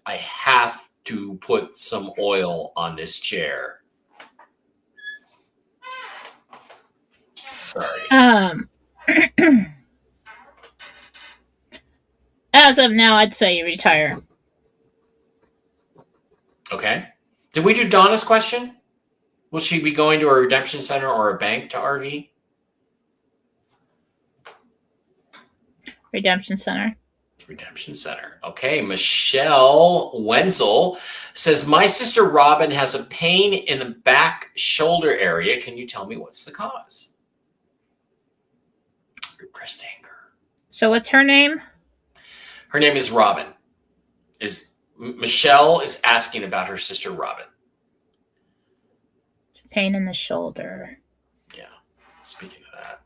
Speaker 1: I have to put some oil on this chair. Sorry.
Speaker 2: As of now, I'd say you retire.
Speaker 1: Okay. Did we do Donna's question? Will she be going to a redemption center or a bank to RV?
Speaker 2: Redemption center.
Speaker 1: Redemption center. Okay. Michelle Wenzel says, my sister Robin has a pain in the back shoulder area. Can you tell me what's the cause? Repressed anger.
Speaker 2: So what's her name?
Speaker 1: Her name is Robin. Michelle is asking about her sister Robin.
Speaker 2: It's a pain in the shoulder.
Speaker 1: Yeah. Speaking of that.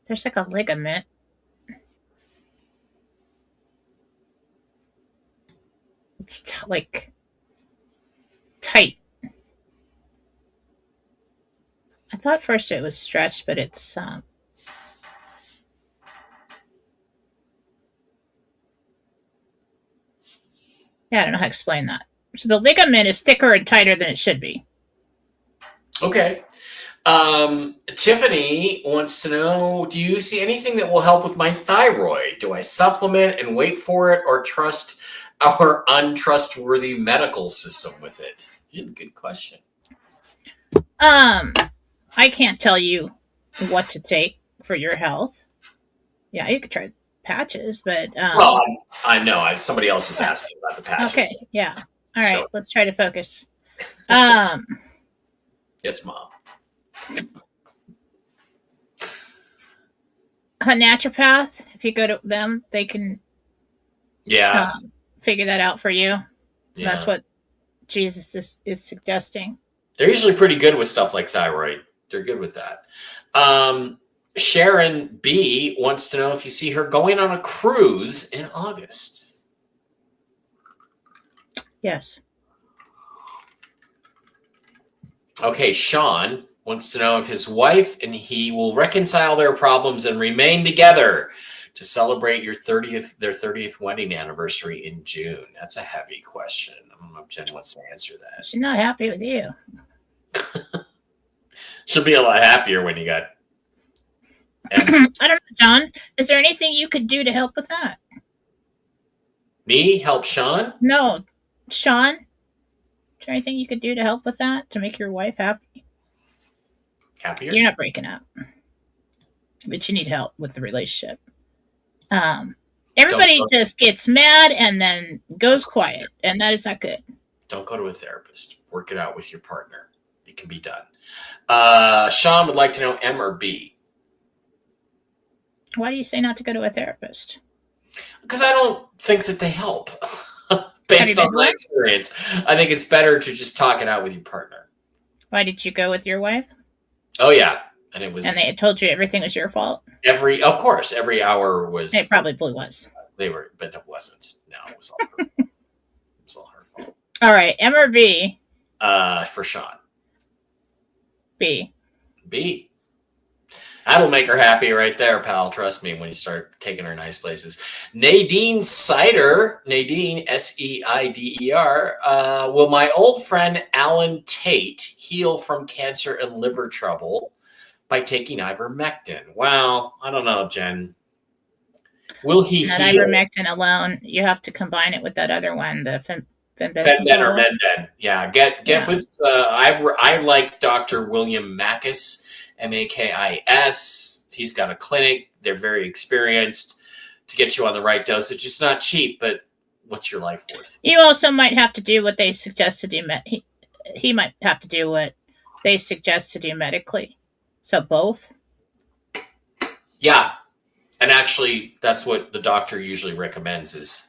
Speaker 2: There's like a ligament. It's like tight. I thought first it was stretched, but it's yeah, I don't know how to explain that. So the ligament is thicker and tighter than it should be.
Speaker 1: Okay. Tiffany wants to know, do you see anything that will help with my thyroid? Do I supplement and wait for it or trust our untrustworthy medical system with it? Good question.
Speaker 2: I can't tell you what to take for your health. Yeah, you could try patches, but
Speaker 1: well, I know. Somebody else was asking about the patches.
Speaker 2: Okay, yeah. All right, let's try to focus.
Speaker 1: Yes, Mom.
Speaker 2: A naturopath, if you go to them, they can figure that out for you. Yeah. That's what Jesus is suggesting.
Speaker 1: They're usually pretty good with stuff like thyroid. They're good with that. Sharon B wants to know if you see her going on a cruise in August.
Speaker 2: Yes.
Speaker 1: Okay, Sean wants to know if his wife and he will reconcile their problems and remain together to celebrate their 30th wedding anniversary in June. That's a heavy question. I don't know if Jen wants to answer that.
Speaker 2: She's not happy with you.
Speaker 1: She'll be a lot happier when you got
Speaker 2: I don't know, John. Is there anything you could do to help with that?
Speaker 1: Me? Help Sean?
Speaker 2: No. Sean? Is there anything you could do to help with that? To make your wife happy?
Speaker 1: Happier?
Speaker 2: You're not breaking up. But you need help with the relationship. Everybody just gets mad and then goes quiet. And that is not good.
Speaker 1: Don't go to a therapist. Work it out with your partner. It can be done. Sean would like to know M or B.
Speaker 2: Why do you say not to go to a therapist?
Speaker 1: Because I don't think that they help. Based on my experience, I think it's better to just talk it out with your partner.
Speaker 2: Why did you go with your wife?
Speaker 1: Oh yeah, and it was.
Speaker 2: And they told you everything was your fault.
Speaker 1: Of course, every hour was.
Speaker 2: It probably was.
Speaker 1: They were, but it wasn't. No, it was all her. It was all her fault.
Speaker 2: All right, M or B?
Speaker 1: For Sean.
Speaker 2: B.
Speaker 1: B. That'll make her happy right there, pal. Trust me, when you start taking her nice places. Nadine Sider, Nadine, Seider, will my old friend Alan Tate heal from cancer and liver trouble by taking ivermectin? Well, I don't know, Jen. Will he
Speaker 2: Not
Speaker 1: heal?
Speaker 2: Ivermectin alone. You have to combine it with that other one, the
Speaker 1: Fenden or Menden. Yeah, get with. I like Dr. William Makis, Makis. He's got a clinic. They're very experienced to get you on the right dosage. It's not cheap, but what's your life worth?
Speaker 2: You also might have to do what they suggest to do. He might have to do what they suggest to do medically. So both.
Speaker 1: Yeah. And actually, that's what the doctor usually recommends is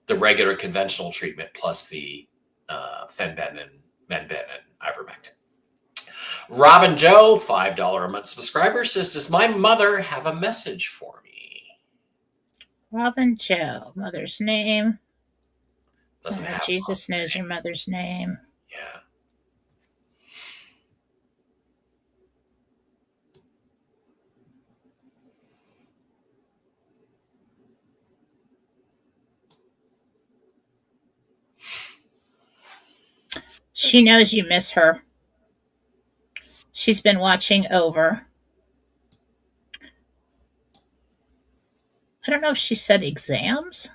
Speaker 1: the regular conventional treatment plus the Fenbendin, Menbin, and ivermectin. Robin Joe, $5 a month subscriber, says, does my mother have a message for me?
Speaker 2: Robin Joe, mother's name.
Speaker 1: Doesn't have
Speaker 2: Jesus knows your mother's name.
Speaker 1: Yeah.
Speaker 2: She knows you miss her. She's been watching over. I don't know if she said exams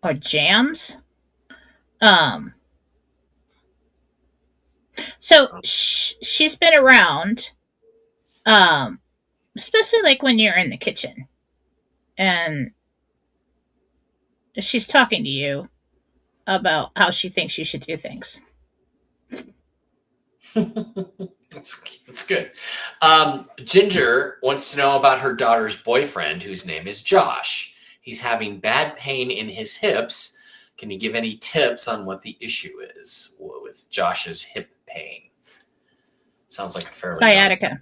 Speaker 2: or jams. So she's been around, especially like when you're in the kitchen and she's talking to you about how she thinks you should do things.
Speaker 1: That's good. Ginger wants to know about her daughter's boyfriend, whose name is Josh. He's having bad pain in his hips. Can you give any tips on what the issue is with Josh's hip pain? Sounds like a fairly
Speaker 2: Sciatica.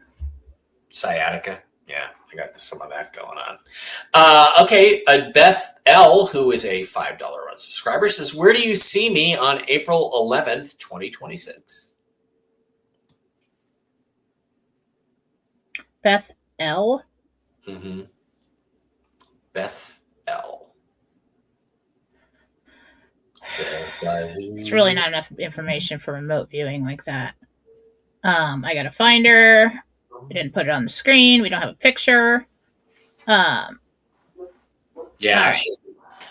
Speaker 1: Sciatica. Yeah, I got some of that going on. Okay, Beth L, who is a $5 a month subscriber, says, where do you see me on April 11th, 2026?
Speaker 2: Beth L.
Speaker 1: Mm-hmm. Beth L.
Speaker 2: It's really not enough information for remote viewing like that. I got to find her. We didn't put it on the screen. We don't have a picture.
Speaker 1: Yeah.
Speaker 2: Right.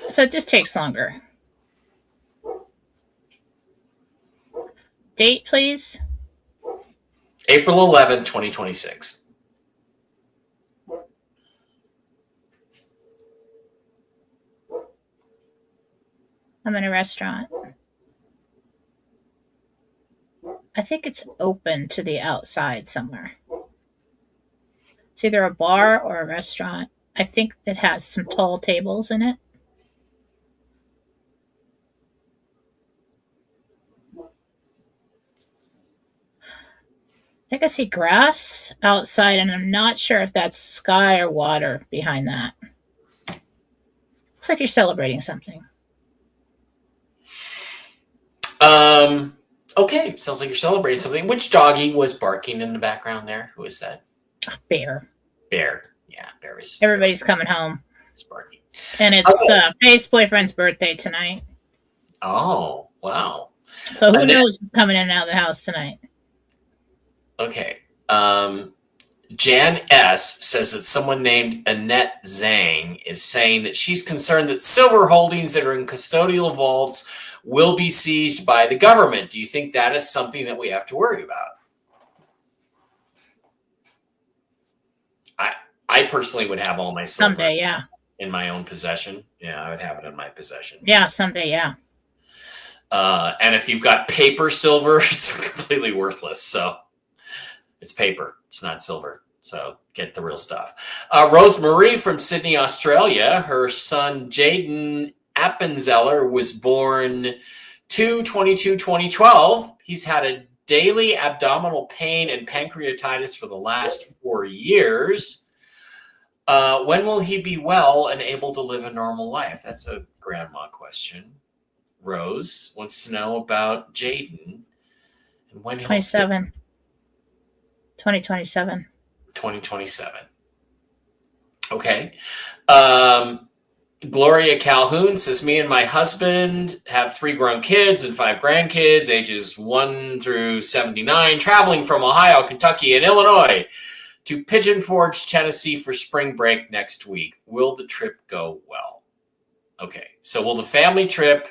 Speaker 2: So it just takes longer. Date, please.
Speaker 1: April 11th, 2026.
Speaker 2: I'm in a restaurant. I think it's open to the outside somewhere. It's either a bar or a restaurant. I think it has some tall tables in it. I think I see grass outside, and I'm not sure if that's sky or water behind that. Looks like you're celebrating something.
Speaker 1: Okay, sounds like you're celebrating something. Which doggy was barking in the background there? Who is that?
Speaker 2: Bear.
Speaker 1: Bear. Yeah, Bear is.
Speaker 2: Everybody's coming home.
Speaker 1: Is barking.
Speaker 2: And it's Faye's boyfriend's birthday tonight.
Speaker 1: Oh, wow.
Speaker 2: So who knows who's coming in and out of the house tonight?
Speaker 1: Okay. Jan S. says that someone named Annette Zhang is saying that she's concerned that silver holdings that are in custodial vaults will be seized by the government. Do you think that is something that we have to worry about? I personally would have all my silver
Speaker 2: someday, yeah,
Speaker 1: in my own possession. Yeah, I would have it in my possession.
Speaker 2: Yeah, someday, yeah.
Speaker 1: And if you've got paper silver, it's completely worthless. So it's paper. It's not silver. So get the real stuff. Rosemarie from Sydney, Australia. Her son, Jaden Appenzeller, was born 2/22/2012. He's had a daily abdominal pain and pancreatitis for the last 4 years. When will he be well and able to live a normal life? That's a grandma question. Rose wants to know about Jaden and when he'll
Speaker 2: 2027.
Speaker 1: 2027. Okay. Gloria Calhoun says, me and my husband have 3 grown kids and 5 grandkids, ages 1 through 79, traveling from Ohio, Kentucky, and Illinois to Pigeon Forge, Tennessee for spring break next week. Will the trip go well? Okay. So will the family trip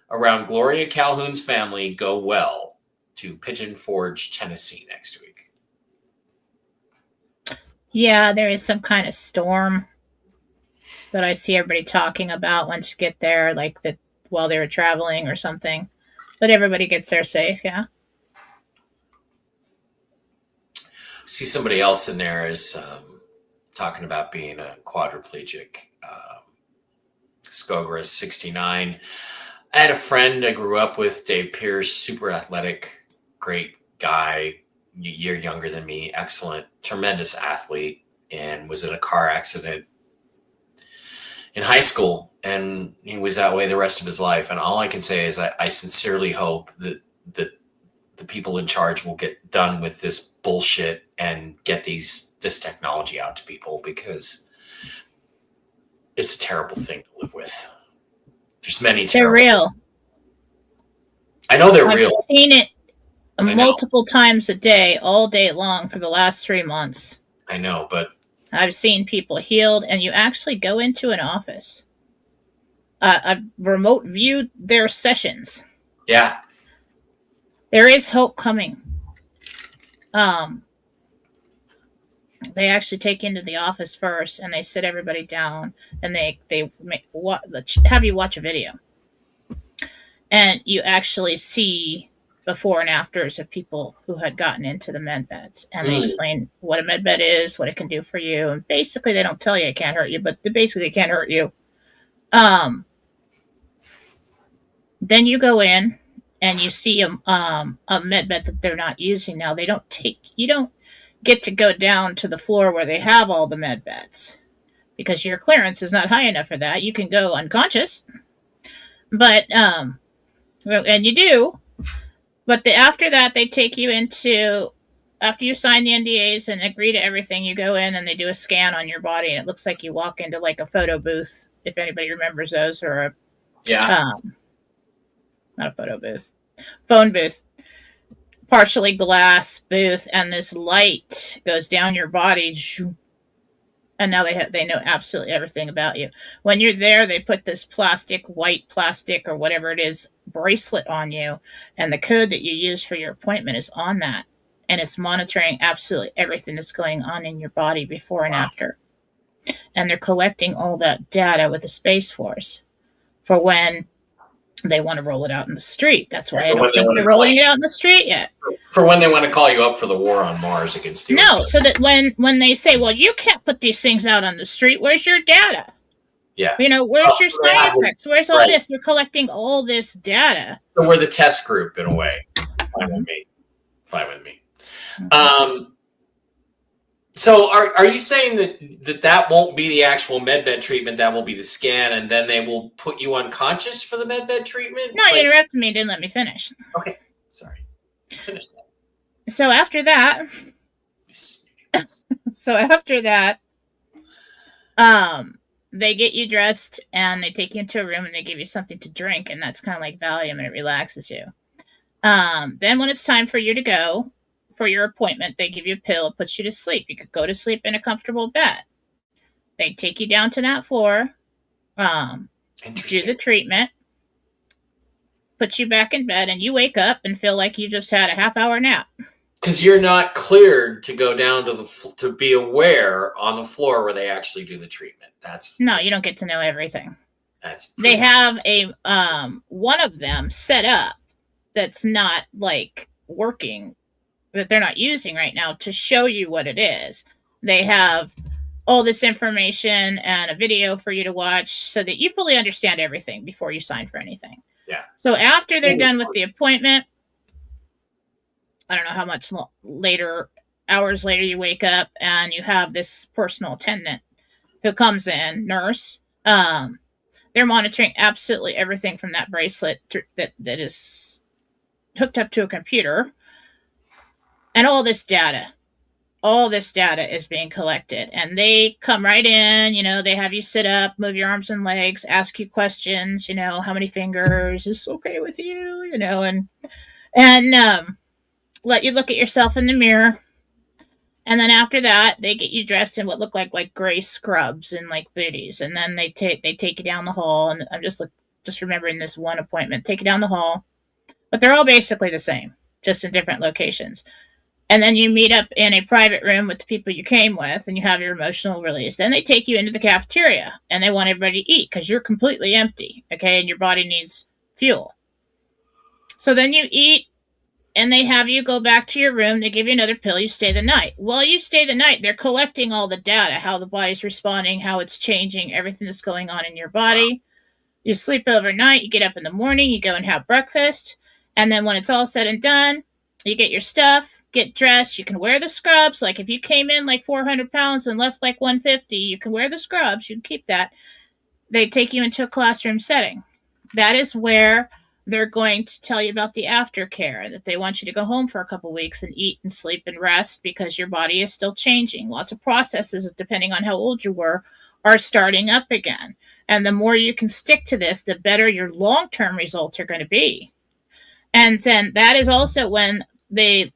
Speaker 1: around Gloria Calhoun's family go well to Pigeon Forge, Tennessee next week?
Speaker 2: Yeah, there is some kind of storm. that I see everybody talking about once you get there, like that while they were traveling or something. But everybody gets there safe, yeah.
Speaker 1: See, somebody else in there is talking about being a quadriplegic. Skogris 69. I had a friend I grew up with, Dave Pierce, super athletic, great guy, a year younger than me, excellent, tremendous athlete, and was in a car accident in high school, and he was that way the rest of his life. And all I can say is I sincerely hope that the people in charge will get done with this bullshit and get this technology out to people, because it's a terrible thing to live with. There's many terrible.
Speaker 2: They're real.
Speaker 1: I know they're real.
Speaker 2: I've seen it multiple times a day, all day long for the last 3 months.
Speaker 1: I know, but
Speaker 2: I've seen people healed, and you actually go into an office. I've remote viewed their sessions.
Speaker 1: Yeah.
Speaker 2: There is hope coming. They actually take you into the office first, and they sit everybody down, and they have you watch a video. And you actually see before and afters of people who had gotten into the med beds, and they explain what a med bed is, what it can do for you, and basically they don't tell you it can't hurt you, but basically they can't hurt you. Then you go in and you see a med bed that they're not using now. You don't get to go down to the floor where they have all the med beds, because your clearance is not high enough for that. You can go unconscious, but and you do. But after that, they take you into, after you sign the NDAs and agree to everything, you go in and they do a scan on your body, and it looks like you walk into like a photo booth, if anybody remembers those, or not a photo booth, phone booth, partially glass booth, and this light goes down your body, and now they know absolutely everything about you. When you're there, they put this white plastic or whatever it is bracelet on you, and the code that you use for your appointment is on that, and it's monitoring absolutely everything that's going on in your body before and after. And they're collecting all that data with the Space Force for when they want to roll it out in the street. That's why I don't think they're rolling it out in the street yet.
Speaker 1: For when they want to call you up for the war on Mars against you.
Speaker 2: No, so that when they say, well, you can't put these things out on the street, where's your data?
Speaker 1: Yeah.
Speaker 2: Where's your side effects? Where's all this? They're collecting all this data.
Speaker 1: So we're the test group in a way. Fine with me.
Speaker 2: Mm-hmm.
Speaker 1: So are you saying that won't be the actual medbed treatment? That will be the scan, and then they will put you unconscious for the medbed treatment?
Speaker 2: No, you interrupted me and didn't let me finish.
Speaker 1: Okay, sorry. Finish that.
Speaker 2: So after that, they get you dressed and they take you into a room and they give you something to drink, and that's kind of like Valium, and it relaxes you. Then when it's time for you to go for your appointment, they give you a pill, it puts you to sleep. You could go to sleep in a comfortable bed. They take you down to that floor, do the treatment, put you back in bed, and you wake up and feel like you just had a half-hour nap. Because
Speaker 1: you're not cleared to go down to be aware on the floor where they actually do the treatment. No,
Speaker 2: you don't get to know everything. They have a one of them set up that's not like working, that they're not using right now, to show you what it is. They have all this information and a video for you to watch so that you fully understand everything before you sign for anything.
Speaker 1: Yeah.
Speaker 2: So after they're done with the appointment, I don't know how much hours later you wake up and you have this personal attendant who comes in, nurse. They're monitoring absolutely everything from that bracelet that is hooked up to a computer. And all this data is being collected, and they come right in, they have you sit up, move your arms and legs, ask you questions, how many fingers, is this okay with you, and let you look at yourself in the mirror. And then after that, they get you dressed in what look like gray scrubs and like booties. And then they take you down the hall, and I'm just remembering this one appointment, take you down the hall, but they're all basically the same, just in different locations. And then you meet up in a private room with the people you came with, and you have your emotional release. Then they take you into the cafeteria, and they want everybody to eat because you're completely empty, okay, and your body needs fuel. So then you eat, and they have you go back to your room. They give you another pill. You stay the night. While you stay the night, they're collecting all the data, how the body's responding, how it's changing, everything that's going on in your body. You sleep overnight. You get up in the morning. You go and have breakfast. And then when it's all said and done, you get your stuff, get dressed. You can wear the scrubs. Like if you came in like 400 pounds and left like 150, you can wear the scrubs. You can keep that. They take you into a classroom setting. That is where they're going to tell you about the aftercare, that they want you to go home for a couple weeks and eat and sleep and rest because your body is still changing. Lots of processes, depending on how old you were, are starting up again. And the more you can stick to this, the better your long-term results are going to be. And then that is also when they're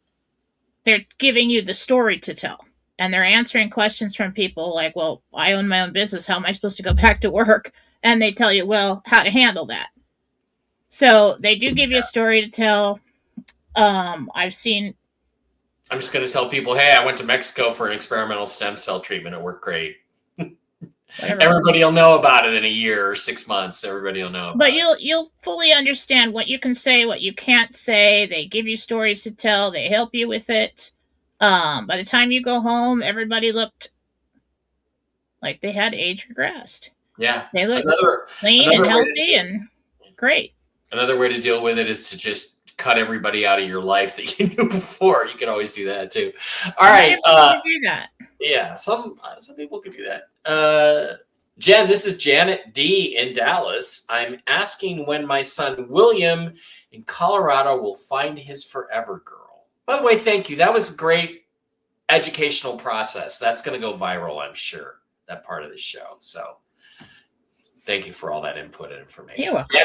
Speaker 2: giving you the story to tell. And they're answering questions from people like, well, I own my own business. How am I supposed to go back to work? And they tell you, well, how to handle that. So they do give you a story to tell. I'm just going
Speaker 1: to tell people, hey, I went to Mexico for an experimental stem cell treatment. It worked great. Everybody will know about it in a year or 6 months. Everybody will know about
Speaker 2: it. But you'll fully understand what you can say, what you can't say. They give you stories to tell. They help you with it. By the time you go home, everybody looked like they had age regressed.
Speaker 1: Yeah.
Speaker 2: They looked clean and healthy and great.
Speaker 1: Another way to deal with it is to just cut everybody out of your life that you knew before. You can always do that too. All right.
Speaker 2: Do that.
Speaker 1: Yeah, some people could do that. Jen, this is Janet D in Dallas. I'm asking when my son William in Colorado will find his forever girl. By the way, thank you. That was a great educational process. That's going to go viral, I'm sure, that part of the show. So thank you for all that input and information.
Speaker 2: You're welcome.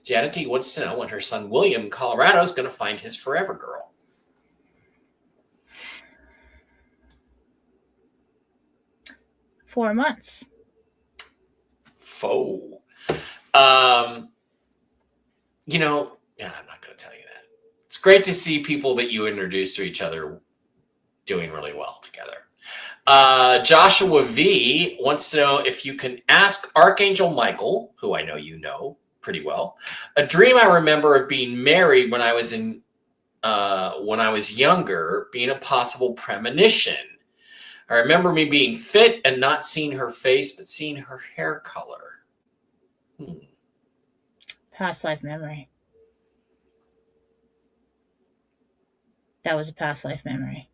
Speaker 1: Janet D wants to know when her son William in Colorado is going to find his forever girl.
Speaker 2: $4 months.
Speaker 1: I'm not going to tell you that. It's great to see people that you introduce to each other doing really well together. Joshua V wants to know if you can ask Archangel Michael, who I know you know pretty well, a dream I remember of being married when I was younger, being a possible premonition. I remember me being fit and not seeing her face, but seeing her hair color.
Speaker 2: Past life memory. That was a past life memory.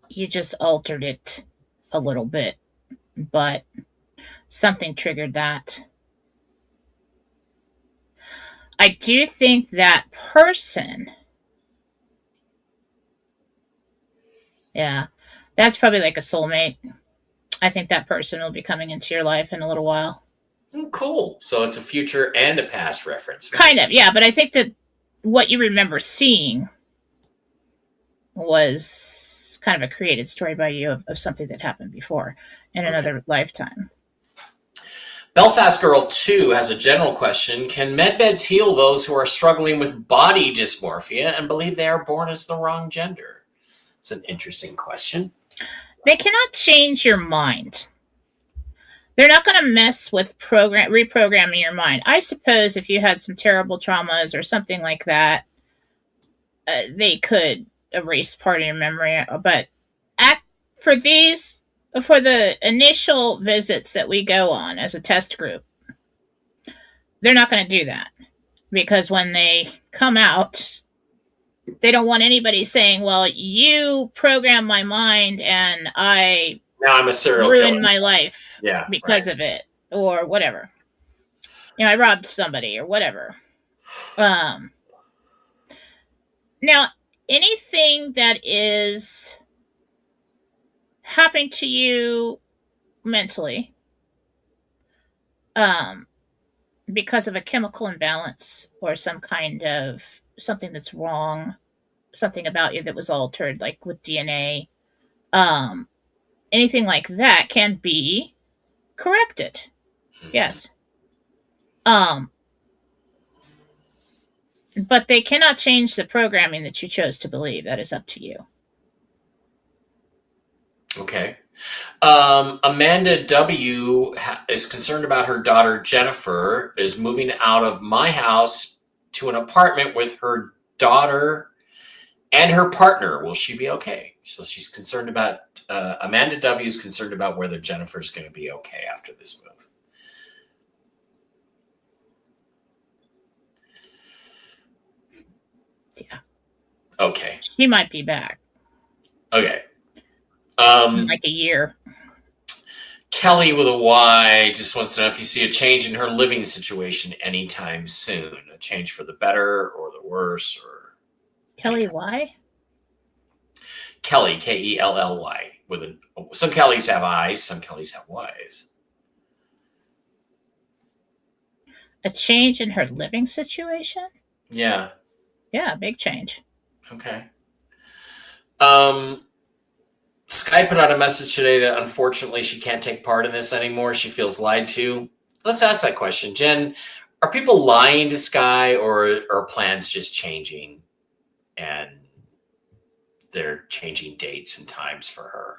Speaker 2: You just altered it a little bit, but something triggered that. I do think that person, yeah, that's probably like a soulmate. I think that person will be coming into your life in a little while.
Speaker 1: Oh, cool. So it's a future and a past reference.
Speaker 2: Kind of, yeah. But I think that what you remember seeing was kind of a created story by you of something that happened before in another lifetime.
Speaker 1: Belfast Girl 2 has a general question. Can medbeds heal those who are struggling with body dysmorphia and believe they are born as the wrong gender? It's an interesting question.
Speaker 2: They cannot change your mind. They're not going to mess with reprogramming your mind. I suppose if you had some terrible traumas or something like that, they could erase part of your memory. But for the initial visits that we go on as a test group, they're not going to do that. Because when they come out, they don't want anybody saying, well, you programmed my mind and
Speaker 1: now I'm a serial
Speaker 2: ruined
Speaker 1: killer.
Speaker 2: My life because of it or whatever. I robbed somebody or whatever. Now, anything that is happening to you mentally because of a chemical imbalance or some kind of something that's wrong, something about you that was altered, like with DNA, anything like that can be corrected. Yes. But they cannot change the programming that you chose to believe. That is up to you.
Speaker 1: Okay. Amanda W is concerned about her daughter Jennifer is moving out of my house to an apartment with her daughter and her partner. Will she be okay? So she's concerned about Amanda W is concerned about whether Jennifer's going to be okay after this move.
Speaker 2: Yeah.
Speaker 1: Okay.
Speaker 2: She might be back.
Speaker 1: Okay.
Speaker 2: In like a year.
Speaker 1: Kelly with a Y just wants to know if you see a change in her living situation anytime soon. A change for the better or the worse, or
Speaker 2: Kelly Y?
Speaker 1: Kelly, Kelly, with some Kellys have I's, some Kellys have Y's.
Speaker 2: A change in her living situation?
Speaker 1: Yeah.
Speaker 2: Yeah, big change.
Speaker 1: Okay. Sky put out a message today that unfortunately she can't take part in this anymore. She feels lied to. Let's ask that question. Jen, are people lying to Sky, or are plans just changing and they're changing dates and times for her?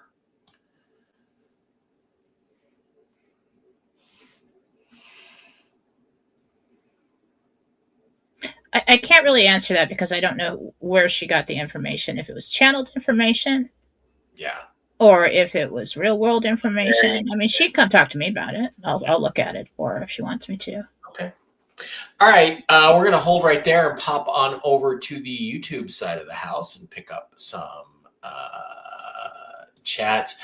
Speaker 2: I can't really answer that because I don't know where she got the information. If it was channeled information.
Speaker 1: Yeah.
Speaker 2: Or if it was real world information. I mean, she'd come talk to me about it. I'll look at it for her if she wants me to.
Speaker 1: Okay. All right. We're going to hold right there and pop on over to the YouTube side of the house and pick up some chats.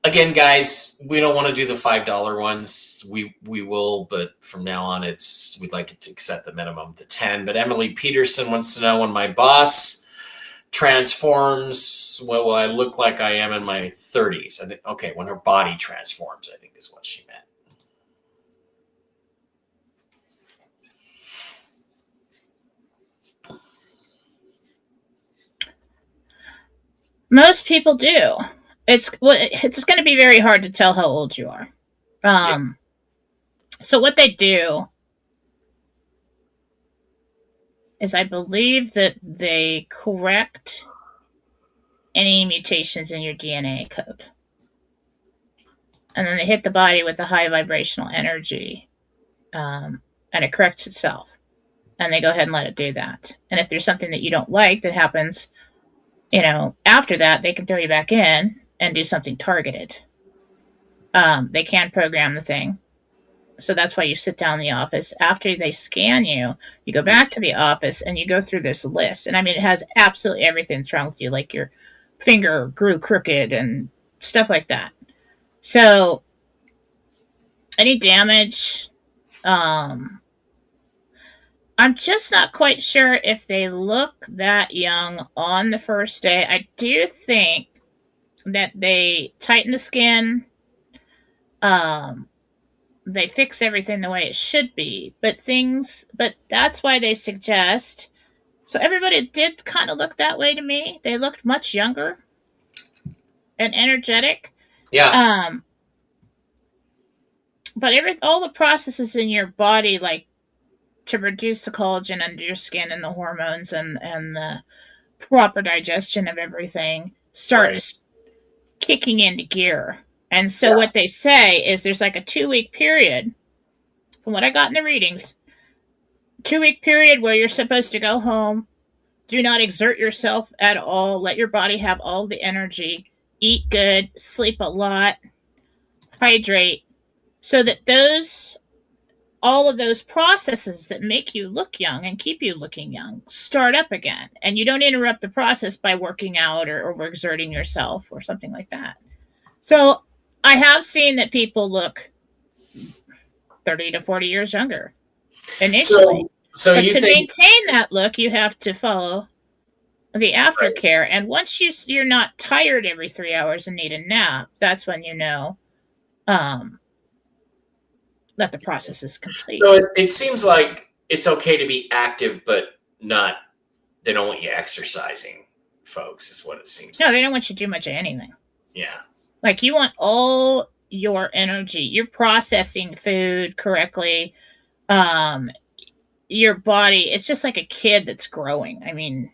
Speaker 1: Again, guys, we don't want to do the $5 ones. We will, but from now on, we'd like it to set the minimum to 10. But Emily Peterson wants to know, when my boss transforms, what will I look like I am in my 30s? I think, okay, when her body transforms, I think is what she meant.
Speaker 2: Most people do. It's going to be very hard to tell how old you are. So what they do is, I believe that they correct any mutations in your DNA code. And then they hit the body with a high vibrational energy, and it corrects itself. And they go ahead and let it do that. And if there's something that you don't like that happens, after that, they can throw you back in and do something targeted. They can program the thing. So that's why you sit down in the office. After they scan you, you go back to the office and you go through this list. And I mean, it has absolutely everything that's wrong with you, like your finger grew crooked and stuff like that. So any damage, I'm just not quite sure if they look that young on the first day. I do think that they tighten the skin. They fix everything the way it should be, but that's why they suggest. So everybody did kind of look that way to me. They looked much younger and energetic.
Speaker 1: Yeah.
Speaker 2: But all the processes in your body, like to produce the collagen under your skin and the hormones and the proper digestion of everything, starts kicking into gear. And so what they say is there's like a 2-week period, from what I got in the readings, 2-week period where you're supposed to go home, do not exert yourself at all, let your body have all the energy, eat good, sleep a lot, hydrate, so that all of those processes that make you look young and keep you looking young start up again. And you don't interrupt the process by working out or overexerting yourself or something like that. So I have seen that people look 30 to 40 years younger initially. But to maintain that look, you have to follow the aftercare. Right. And once you're not tired every 3 hours and need a nap, that's when you know that the process is complete.
Speaker 1: So it seems like it's okay to be active, but they don't want you exercising, folks, is what it seems like.
Speaker 2: No, they don't want you to do much of anything.
Speaker 1: Yeah.
Speaker 2: Like, you want all your energy. You're processing food correctly. Your body, it's just like a kid that's growing. I mean,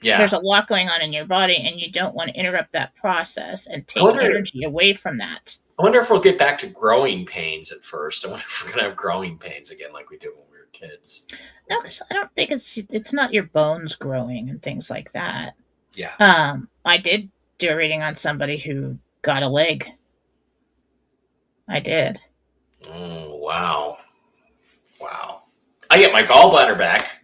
Speaker 1: Yeah.
Speaker 2: There's a lot going on in your body, and you don't want to interrupt that process and
Speaker 1: I
Speaker 2: take
Speaker 1: wonder,
Speaker 2: energy away from that.
Speaker 1: I wonder if we'll get back to growing pains at first. I wonder if we're going to have growing pains again like we did when we were kids.
Speaker 2: No, because I don't think it's not your bones growing and things like that.
Speaker 1: Yeah.
Speaker 2: I did do a reading on somebody who got a leg. I did.
Speaker 1: Oh, wow. Wow. I get my gallbladder back.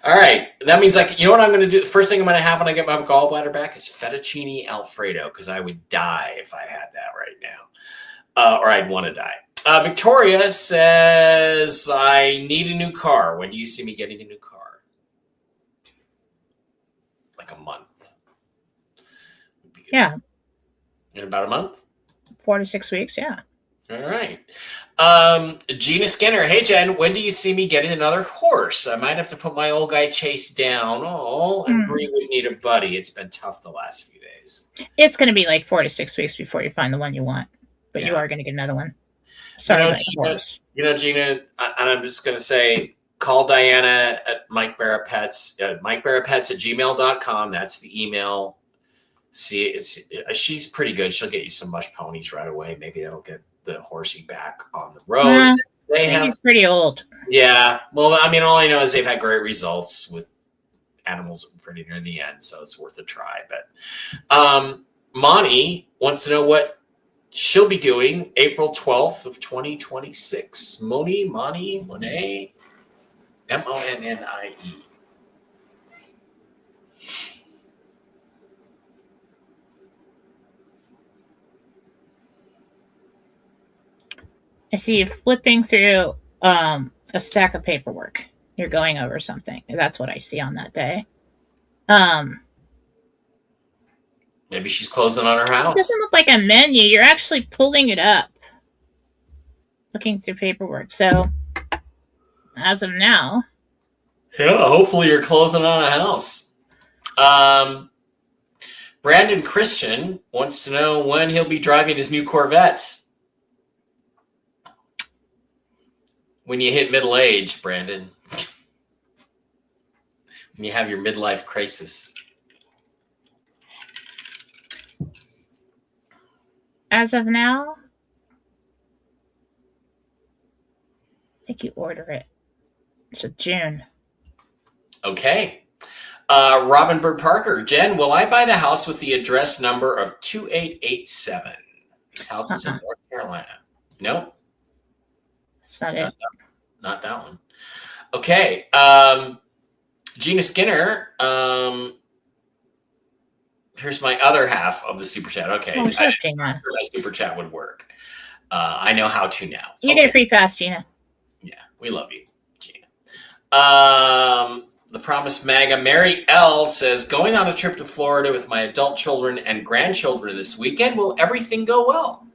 Speaker 1: All right. That means, like, you know what I'm going to do? The first thing I'm going to have when I get my gallbladder back is fettuccine Alfredo, because I would die if I had that right now. Or I'd want to die. Victoria says, I need a new car. When do you see me getting a new car? Like a month.
Speaker 2: Yeah.
Speaker 1: In about a month?
Speaker 2: 4 to 6 weeks, yeah.
Speaker 1: All right. Gina Skinner. Hey, Jen, when do you see me getting another horse? I might have to put my old guy Chase down. Oh, and Bree would need a buddy. It's been tough the last few days.
Speaker 2: It's going to be like 4 to 6 weeks before you find the one you want. But you are going to get another one. Sorry about the horse.
Speaker 1: Gina, and I'm just going to say, call Diana at Mike Bara Pets, MikeBaraPets@gmail.com. That's the email. See, she's pretty good. She'll get you some mush ponies right away. Maybe that'll get the horsey back on the road.
Speaker 2: He's pretty old.
Speaker 1: Yeah. Well, I mean, all I know is they've had great results with animals pretty near the end, so it's worth a try. But Monty wants to know what she'll be doing April 12th of 2026. Monie, Monnie, Monet, Monnie.
Speaker 2: I see you flipping through a stack of paperwork. You're going over something. That's what I see on that day.
Speaker 1: Maybe she's closing on her house.
Speaker 2: It doesn't look like a menu. You're actually pulling it up. Looking through paperwork. So, as of now.
Speaker 1: Yeah, hopefully you're closing on a house. Brandon Christian wants to know when he'll be driving his new Corvette. When you hit middle age, Brandon. When you have your midlife crisis.
Speaker 2: As of now, I think you order it. So June.
Speaker 1: Okay. Robin Bird Parker. Jen, will I buy the house with the address number of 2887? This house is in North Carolina. No?
Speaker 2: That's not it.
Speaker 1: Not that one. Okay. Gina Skinner. Here's my other half of the super chat. Okay.
Speaker 2: Oh, sure, Gina.
Speaker 1: My super chat would work. I know how to now.
Speaker 2: You get a free pass, Gina.
Speaker 1: Yeah, we love you, Gina. The Promised Maga, Mary L. says, going on a trip to Florida with my adult children and grandchildren this weekend. Will everything go well?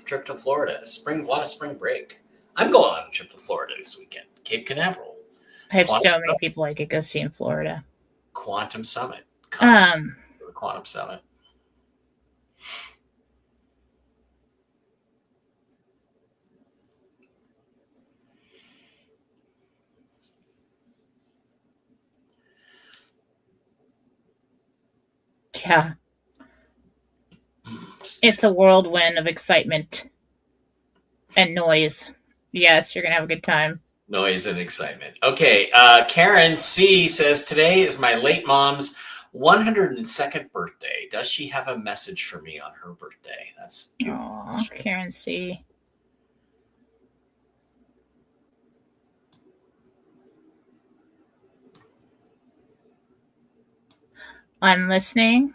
Speaker 1: Trip to Florida. A lot of spring break. I'm going on a trip to Florida this weekend. Cape Canaveral.
Speaker 2: I have so many people I could go see in Florida.
Speaker 1: Quantum Summit. The Quantum Summit.
Speaker 2: Yeah. It's a whirlwind of excitement and noise. Yes, you're going to have a good time.
Speaker 1: Noise and excitement. Okay. Karen C. says, today is my late mom's 102nd birthday. Does she have a message for me on her birthday? That's beautiful.
Speaker 2: Aww, Karen C. I'm listening,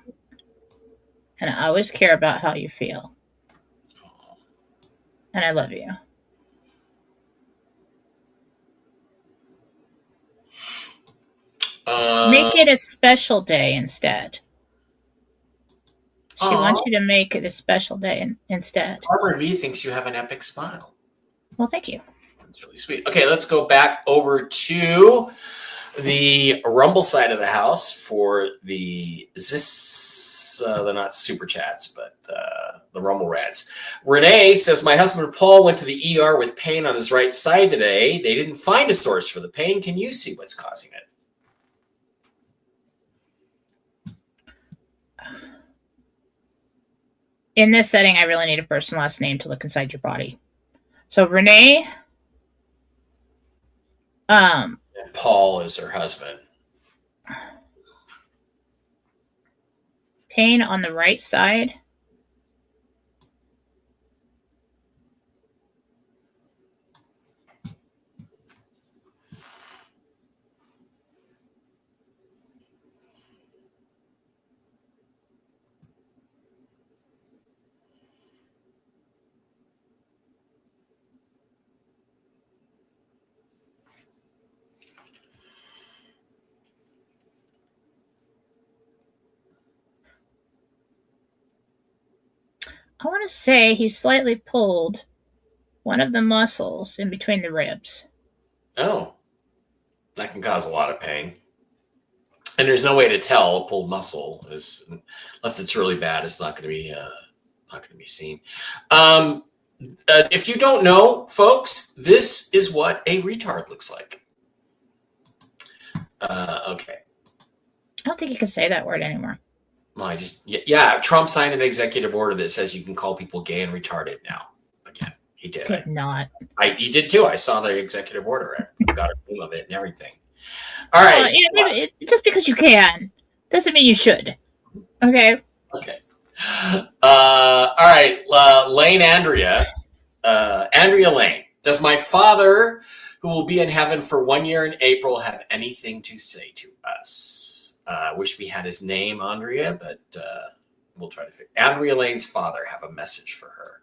Speaker 2: and I always care about how you feel. And I love you. Make it a special day instead. She wants you to make it a special day instead.
Speaker 1: Barbara V thinks you have an epic smile.
Speaker 2: Well, thank you.
Speaker 1: That's really sweet. Okay, let's go back over to the Rumble side of the house for the they're not super chats, but the Rumble rants. Renee says, my husband Paul went to the ER with pain on his right side today. They didn't find a source for the pain. Can you see what's causing it?
Speaker 2: In this setting, I really need a first and last name to look inside your body. So Renee.
Speaker 1: And Paul is her husband.
Speaker 2: Pain on the right side. I want to say he slightly pulled one of the muscles in between the ribs.
Speaker 1: Oh, that can cause a lot of pain. And there's no way to tell a pulled muscle unless it's really bad. It's not going to be seen. If you don't know, folks, this is what a retard looks like. Okay.
Speaker 2: I don't think you can say that word anymore.
Speaker 1: Well, Trump signed an executive order that says you can call people gay and retarded now. Again, he did.
Speaker 2: Did not.
Speaker 1: He did too. I saw the executive order. I got a name of it and everything. All right.
Speaker 2: Just because you can doesn't mean you should. Okay.
Speaker 1: Okay. All right. Lane Andrea Lane. Does my father, who will be in heaven for 1 year in April, have anything to say to us? I wish we had his name, Andrea, but we'll try to figure. Andrea Lane's father have a message for her.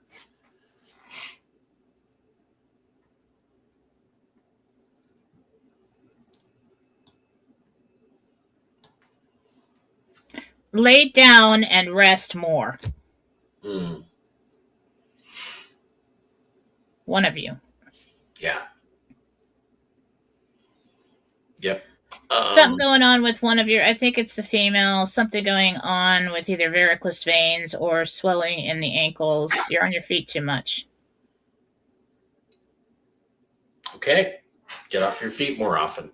Speaker 2: Lay down and rest more. One of you.
Speaker 1: Yeah. Yep.
Speaker 2: Something going on with one of your, I think it's the female, something going on with either varicose veins or swelling in the ankles. You're on your feet too much.
Speaker 1: Okay. Get off your feet more often.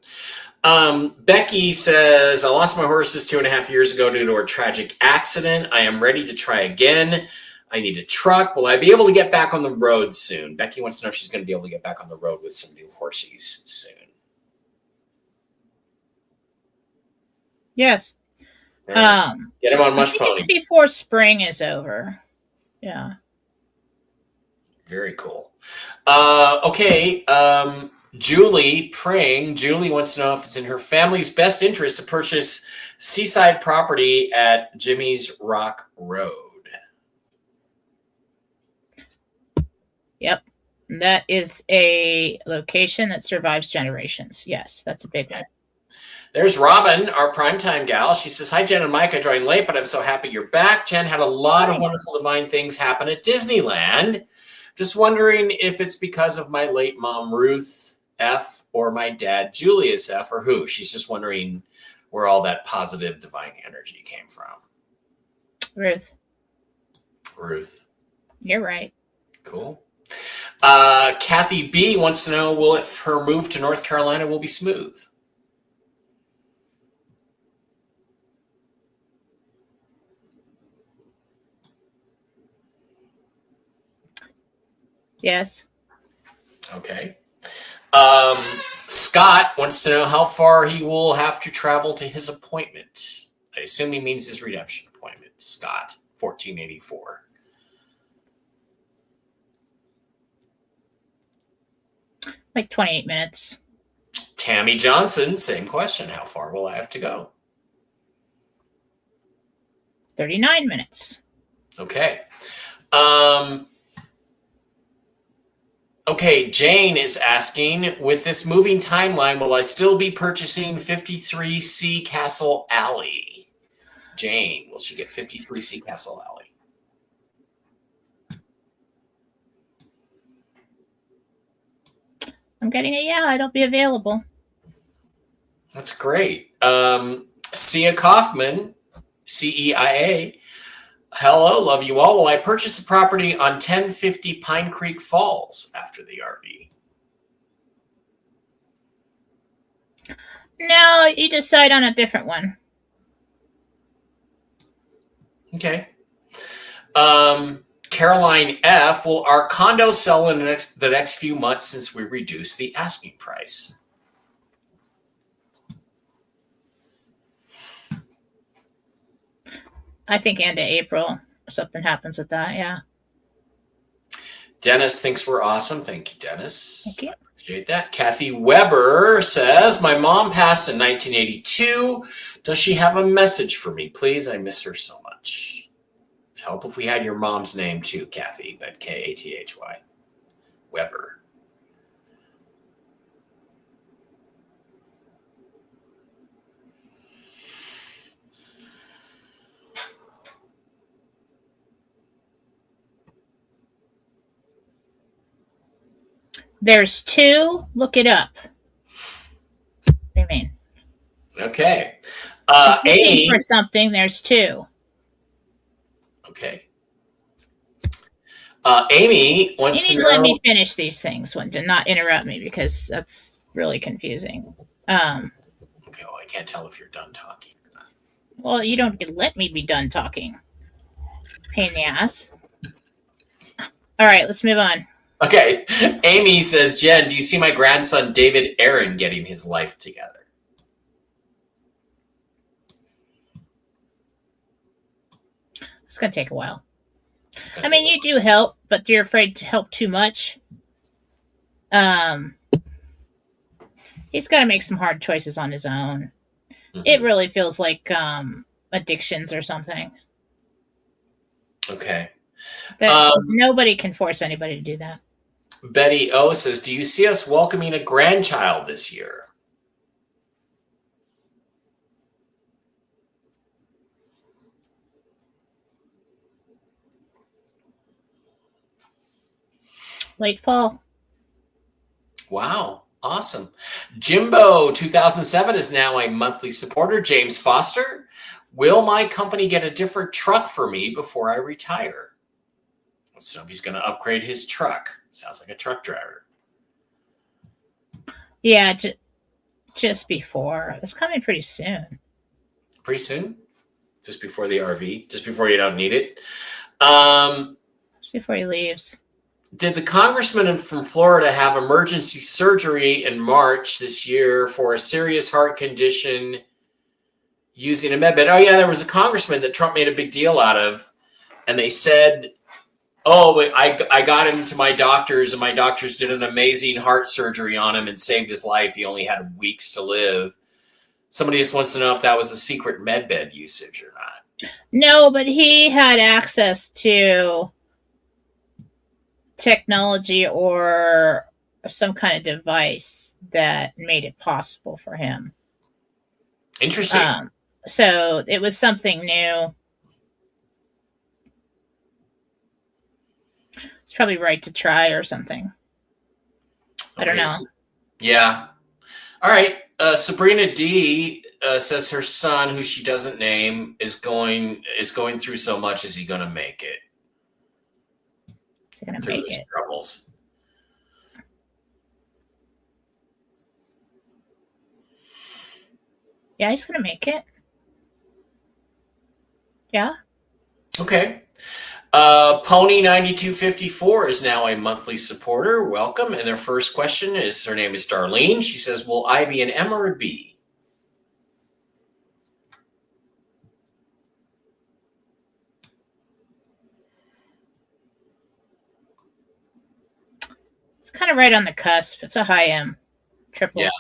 Speaker 1: Becky says, I lost my horses 2.5 years ago due to a tragic accident. I am ready to try again. I need a truck. Will I be able to get back on the road soon? Becky wants to know if she's going to be able to get back on the road with some new horses soon.
Speaker 2: Yes.
Speaker 1: Right. Get him on mush ponies.
Speaker 2: It's before spring is over. Yeah.
Speaker 1: Very cool. Okay. Julie praying. Julie wants to know if it's in her family's best interest to purchase seaside property at Jimmy's Rock Road.
Speaker 2: Yep. That is a location that survives generations. Yes, that's a big one.
Speaker 1: There's Robin, our primetime gal. She says, hi, Jen and Mike. I joined late, but I'm so happy you're back. Jen had a lot of wonderful divine things happen at Disneyland. Just wondering if it's because of my late mom, Ruth F., or my dad, Julius F., or who. She's just wondering where all that positive divine energy came from. Ruth.
Speaker 2: You're right.
Speaker 1: Cool. Kathy B. wants to know, if her move to North Carolina will be smooth?
Speaker 2: Yes.
Speaker 1: Okay. Scott wants to know how far he will have to travel to his appointment. I assume he means his redemption appointment. Scott, 1484.
Speaker 2: Like 28 minutes.
Speaker 1: Tammy Johnson, same question. How far will I have to go?
Speaker 2: 39 minutes.
Speaker 1: Okay. Okay, Jane is asking, with this moving timeline, will I still be purchasing 53C Castle Alley? Jane, will she get 53C Castle Alley?
Speaker 2: I'm getting a yeah, it'll be available.
Speaker 1: That's great. Cia Kaufman, CEIA. Hello, love you all. Will I purchase a property on 1050 Pine Creek Falls after the RV?
Speaker 2: No, you decide on a different one.
Speaker 1: Okay. Caroline F. Will our condo sell in the next few months since we reduced the asking price?
Speaker 2: I think end of April, something happens with that. Yeah.
Speaker 1: Dennis thinks we're awesome. Thank you, Dennis.
Speaker 2: Thank you.
Speaker 1: I appreciate that. Kathy Weber says, my mom passed in 1982. Does she have a message for me? Please, I miss her so much. Help if we had your mom's name too, Kathy, but Kathy Weber.
Speaker 2: There's 2. Look it up. What do you mean?
Speaker 1: Okay.
Speaker 2: Amy for something. There's 2.
Speaker 1: Okay. Amy wants to know.
Speaker 2: Let me finish these things. To not interrupt me because that's really confusing.
Speaker 1: Okay. Well, I can't tell if you're done talking or not.
Speaker 2: Well, you don't let me be done talking. Pain in the ass. All right, let's move on.
Speaker 1: Okay. Amy says, Jen, do you see my grandson David Aaron getting his life together?
Speaker 2: It's going to take a while. I mean, you do help, but you're afraid to help too much. He's got to make some hard choices on his own. Mm-hmm. It really feels like addictions or something.
Speaker 1: Okay.
Speaker 2: Nobody can force anybody to do that.
Speaker 1: Betty O says, do you see us welcoming a grandchild this year?
Speaker 2: Late fall.
Speaker 1: Wow. Awesome. Jimbo 2007 is now a monthly supporter. James Foster, will my company get a different truck for me before I retire? So he's going to upgrade his truck. Sounds like a truck driver.
Speaker 2: Yeah, just before. It's coming pretty soon.
Speaker 1: Pretty soon? Just before the RV? Just before you don't need it?
Speaker 2: Just before he leaves.
Speaker 1: Did the congressman from Florida have emergency surgery in March this year for a serious heart condition using a med bed? Oh, yeah, there was a congressman that Trump made a big deal out of. And they said, oh, I got him to my doctors, and my doctors did an amazing heart surgery on him and saved his life. He only had weeks to live. Somebody just wants to know if that was a secret med bed usage or not.
Speaker 2: No, but he had access to technology or some kind of device that made it possible for him.
Speaker 1: Interesting.
Speaker 2: So it was something new. It's probably right to try or something. I don't know.
Speaker 1: Yeah. All right. Sabrina D says her son, who she doesn't name, is going through so much. Is he going to make it?
Speaker 2: Is he going to make it?
Speaker 1: Troubles.
Speaker 2: Yeah, he's going to make it. Yeah.
Speaker 1: Okay. Pony 9254 is now a monthly supporter. Welcome. And their first question is, her name is Darlene. She says, will I be an M or a B?
Speaker 2: It's kind of right on the cusp. It's a high M. Triple.
Speaker 1: Yeah.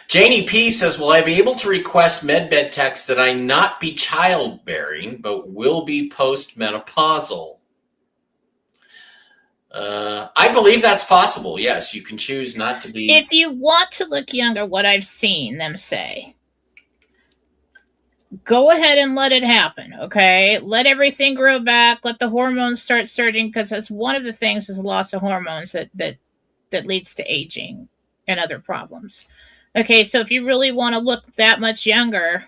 Speaker 1: Janie P says, will I be able to request medbed text that I not be childbearing, but will be postmenopausal? I believe that's possible. Yes, you can choose not to be.
Speaker 2: If you want to look younger, what I've seen them say, go ahead and let it happen, okay? Let everything grow back. Let the hormones start surging, because that's one of the things is loss of hormones that leads to aging and other problems. Okay, so if you really want to look that much younger,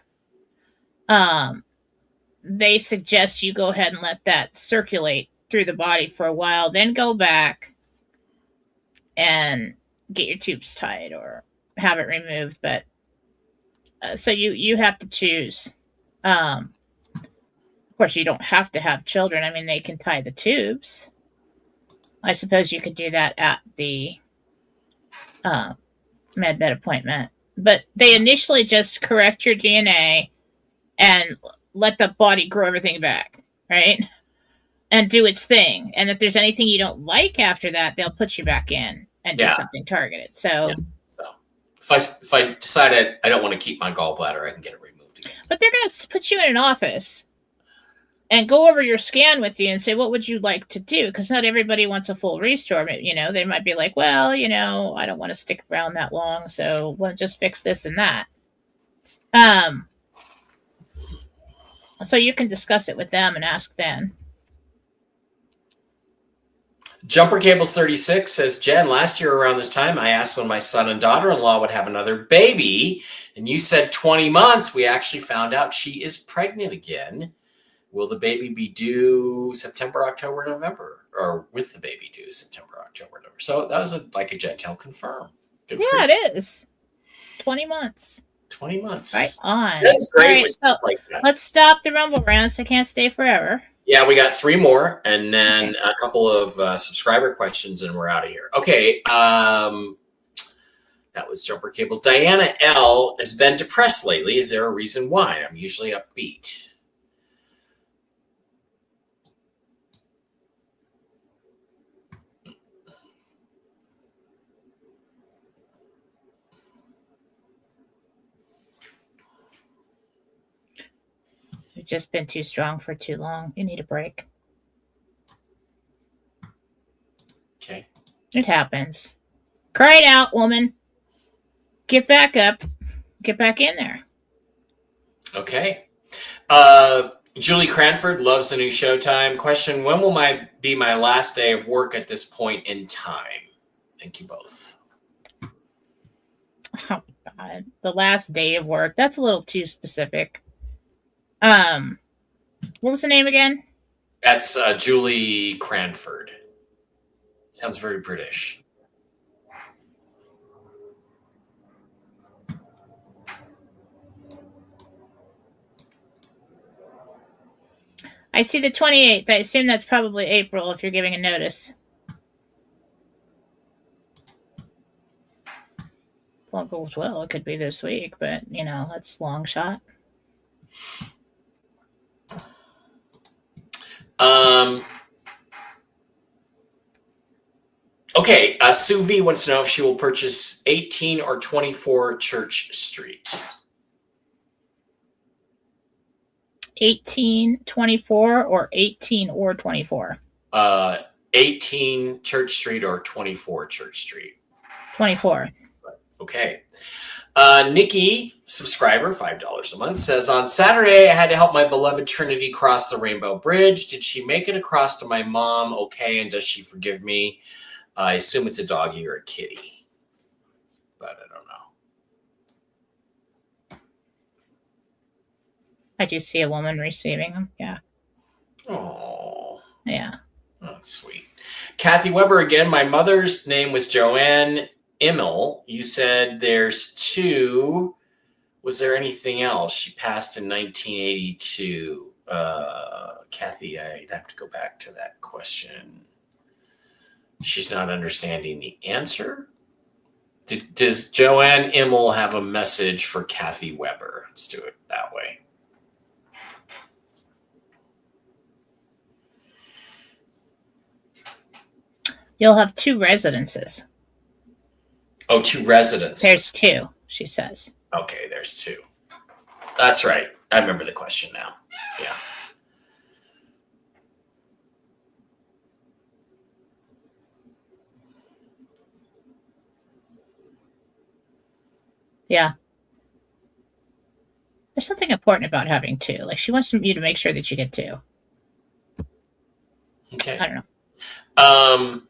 Speaker 2: they suggest you go ahead and let that circulate through the body for a while, then go back and get your tubes tied or have it removed. But so you have to choose. course, you don't have to have children. I mean, they can tie the tubes. I suppose you could do that at the med appointment. But they initially just correct your DNA and let the body grow everything back, right? And do its thing. And if there's anything you don't like after that, they'll put you back in and do something targeted. So,
Speaker 1: if I decide I don't want to keep my gallbladder, I can get it removed again.
Speaker 2: But they're going to put you in an office and go over your scan with you and say, what would you like to do? Because not everybody wants a full restore. They might be like, well, I don't want to stick around that long, so we'll just fix this and that. So you can discuss it with them and ask then.
Speaker 1: Jumper Cables 36 says, Jen, last year around this time, I asked when my son and daughter-in-law would have another baby, and you said 20 months. We actually found out she is pregnant again. Will the baby be due September, October, November? Or with the baby due September, October, November? So that was like a Jentel confirm.
Speaker 2: Good it is. 20 months.
Speaker 1: 20 months.
Speaker 2: Right on.
Speaker 1: That's great.
Speaker 2: All right, so like that. Let's stop the rumble rounds. I can't stay forever.
Speaker 1: Yeah, we got 3 more and then a couple of subscriber questions and we're out of here. Okay. That was Jumper Cables. Diana L. has been depressed lately. Is there a reason why? I'm usually upbeat.
Speaker 2: You've just been too strong for too long. You need a break.
Speaker 1: Okay.
Speaker 2: It happens. Cry it out, woman. Get back up. Get back in there.
Speaker 1: Okay. Julie Cranford loves the new Showtime. Question, when will be my last day of work at this point in time? Thank you both.
Speaker 2: Oh, God. The last day of work. That's a little too specific. What was the name again?
Speaker 1: That's Julie Cranford. Sounds very British.
Speaker 2: I see the 28th. I assume that's probably April if you're giving a notice. Well, it goes well. It could be this week, but, that's a long shot.
Speaker 1: Okay, Sue V wants to know if she will purchase 18 or 24 Church Street.
Speaker 2: 18, 24, or 18 or 24?
Speaker 1: 18 Church Street or 24 Church Street.
Speaker 2: 24.
Speaker 1: Okay. Nikki, subscriber, $5 a month, says, on Saturday, I had to help my beloved Trinity cross the Rainbow Bridge. Did she make it across to my mom okay, and does she forgive me? I assume it's a doggy or a kitty, but I don't know.
Speaker 2: I do see a woman receiving them, yeah.
Speaker 1: Oh.
Speaker 2: Yeah.
Speaker 1: Oh, that's sweet. Kathy Weber again, my mother's name was Joanne Immel. You said there's 2. Was there anything else? She passed in 1982. Kathy, I'd have to go back to that question. She's not understanding the answer. Does Joanne Immel have a message for Kathy Weber? Let's do it that way.
Speaker 2: You'll have 2 residences.
Speaker 1: Oh, 2 residences.
Speaker 2: There's 2, she says.
Speaker 1: Okay, there's 2. That's right. I remember the question now. Yeah.
Speaker 2: Yeah. There's something important about having 2. Like, she wants you to make sure that you get 2.
Speaker 1: Okay.
Speaker 2: I don't know.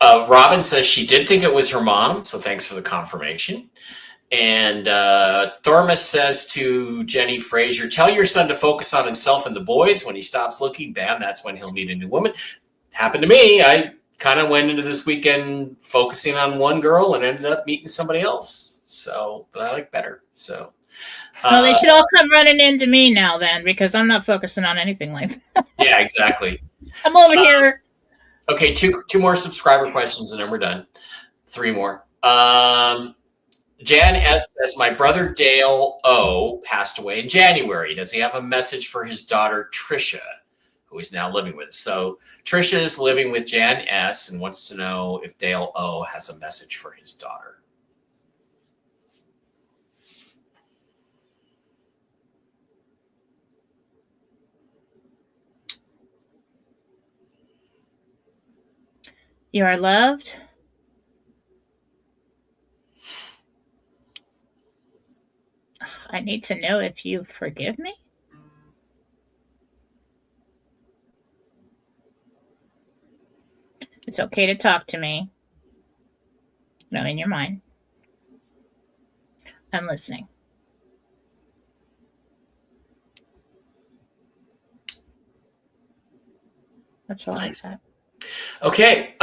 Speaker 1: Robin says she did think it was her mom, so thanks for the confirmation. And Thormus says to Jenny Frazier, tell your son to focus on himself and the boys. When he stops looking, bam, that's when he'll meet a new woman. Happened to me. I kind of went into this weekend focusing on one girl and ended up meeting somebody else. So that I like better. So
Speaker 2: Well, they should all come running into me now then, because I'm not focusing on anything like that.
Speaker 1: Yeah, exactly.
Speaker 2: I'm over here.
Speaker 1: Okay, two more subscriber questions and then we're done. 3 more. Jan S says, my brother Dale O passed away in January. Does he have a message for his daughter Trisha, who is now living with us? So Trisha is living with Jan S and wants to know if Dale O has a message for his daughter.
Speaker 2: You are loved. I need to know if you forgive me. It's okay to talk to me. In your mind. I'm listening. That's all nice. I got.
Speaker 1: Okay.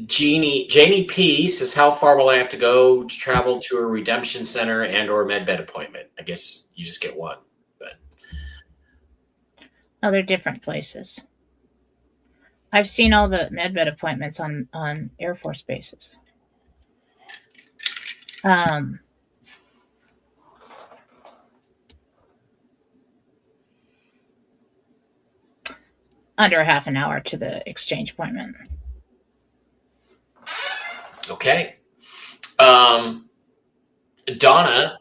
Speaker 1: Janie P says, how far will I have to go to travel to a redemption center and or medbed appointment? I guess you just get one, but
Speaker 2: they're different places. I've seen all the medbed appointments on Air Force bases. Under a half an hour to the exchange appointment.
Speaker 1: Okay. Donna,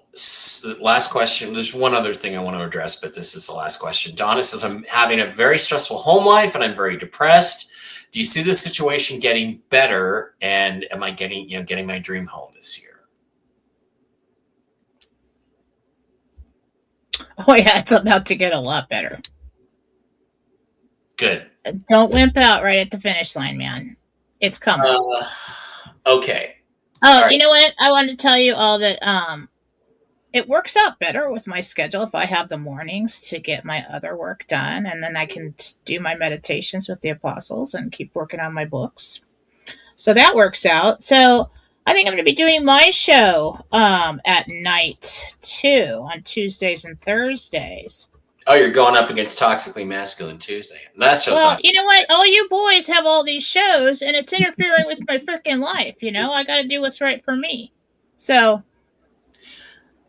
Speaker 1: last question. There's one other thing I want to address, but this is the last question. Donna says, I'm having a very stressful home life and I'm very depressed. Do you see the situation getting better? And am I getting my dream home this year?
Speaker 2: Oh yeah, it's about to get a lot better.
Speaker 1: Good.
Speaker 2: Don't wimp out right at the finish line, man. It's coming.
Speaker 1: Okay.
Speaker 2: Oh, right. You know what? I wanted to tell you all that it works out better with my schedule if I have the mornings to get my other work done, and then I can do my meditations with the apostles and keep working on my books. So that works out. So I think I'm going to be doing my show at night too, on Tuesdays and Thursdays.
Speaker 1: Oh, you're going up against Toxically Masculine Tuesday. That's just
Speaker 2: well, you know what? All you boys have all these shows, and it's interfering with my freaking life. I got to do what's right for me. So,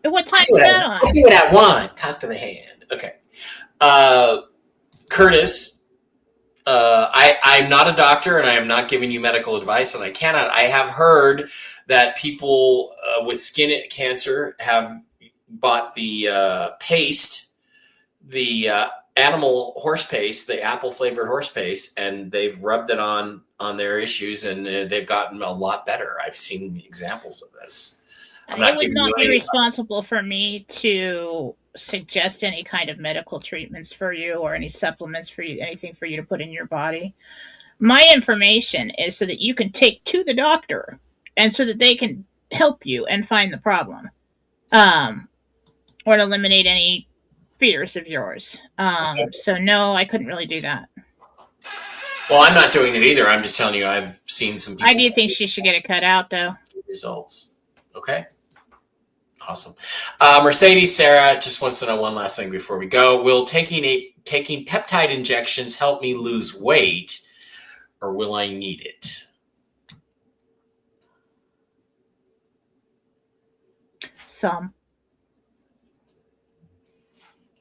Speaker 2: what time is that on?
Speaker 1: I'll do it at 1. Talk to the hand. Okay. Curtis, I'm not a doctor, and I am not giving you medical advice, and I cannot. I have heard that people with skin cancer have bought the paste, the animal horse paste, the apple flavored horse paste, and they've rubbed it on their issues, and they've gotten a lot better. I've seen examples of this.
Speaker 2: It would not be responsible for me to suggest any kind of medical treatments for you or any supplements for you, anything for you to put in your body. My information is so that you can take to the doctor and so that they can help you and find the problem, or to eliminate any fears of yours. So no, I couldn't really do that.
Speaker 1: Well, I'm not doing it either. I'm just telling you, I've seen some people.
Speaker 2: I do think she should get it cut out, though.
Speaker 1: Results. Okay. Awesome. Mercedes Sarah just wants to know one last thing before we go. Will taking peptide injections help me lose weight, or will I need it?
Speaker 2: Some.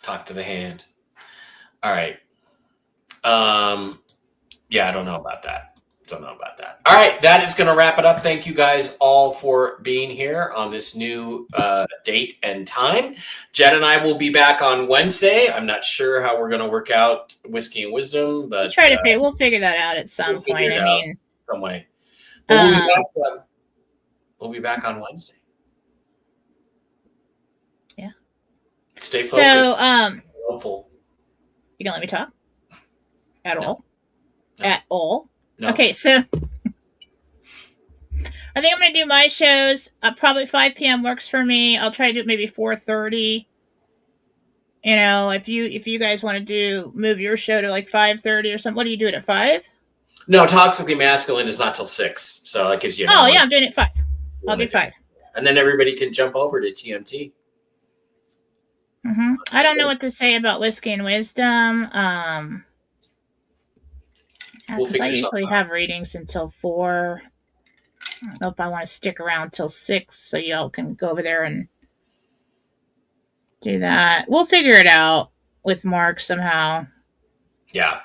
Speaker 1: Talk to the hand. All right. Yeah, I don't know about that. All right, that is going to wrap it up. Thank you guys all for being here on this new date and time. Jen and I will be back on Wednesday. I'm not sure how we're going to work out Whiskey and Wisdom, but
Speaker 2: we'll figure that out at some point.
Speaker 1: Some way. But we'll be back on Wednesday.
Speaker 2: Yeah.
Speaker 1: Stay focused.
Speaker 2: So,
Speaker 1: hopeful.
Speaker 2: You gonna let me talk? At all?
Speaker 1: No.
Speaker 2: At all?
Speaker 1: No.
Speaker 2: Okay, so I think I'm going to do my shows. Probably 5 p.m. works for me. I'll try to do it maybe 4:30. If you guys want to move your show to like 5:30 or something. What do you do it at 5?
Speaker 1: No, Toxically Masculine is not till 6, so that gives you.
Speaker 2: Yeah, I'm doing it 5. I'll do 5.
Speaker 1: and then everybody can jump over to TMT.
Speaker 2: I don't know what to say about Whiskey and Wisdom. Because I usually have readings until 4. I don't know if I want to stick around till 6 so y'all can go over there and do that. We'll figure it out with Mark somehow.
Speaker 1: Yeah,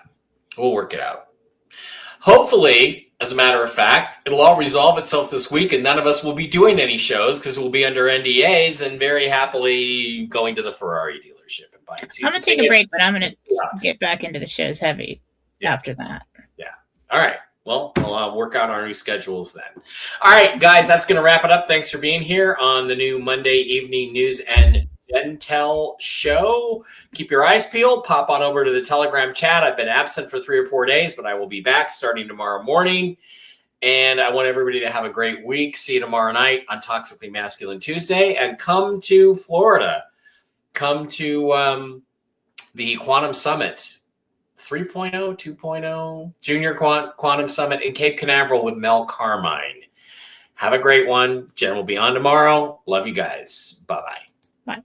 Speaker 1: we'll work it out. Hopefully, as a matter of fact, it'll all resolve itself this week and none of us will be doing any shows because we'll be under NDAs and very happily going to the Ferrari dealership and buying season
Speaker 2: I'm going to take a break, but I'm going to get back into the shows heavy after that.
Speaker 1: Yeah. All right. Well, we'll work out our new schedules then. All right, guys, that's going to wrap it up. Thanks for being here on the new Monday Evening News and Jentel show. Keep your eyes peeled. Pop on over to the Telegram chat. I've been absent for 3 or 4 days, but I will be back starting tomorrow morning. And I want everybody to have a great week. See you tomorrow night on Toxically Masculine Tuesday. And come to Florida. Come to the Quantum Summit 3.0, 2.0, Junior Quantum Summit in Cape Canaveral with Mel Carmine. Have a great one. Jen will be on tomorrow. Love you guys. Bye-bye.
Speaker 2: Bye.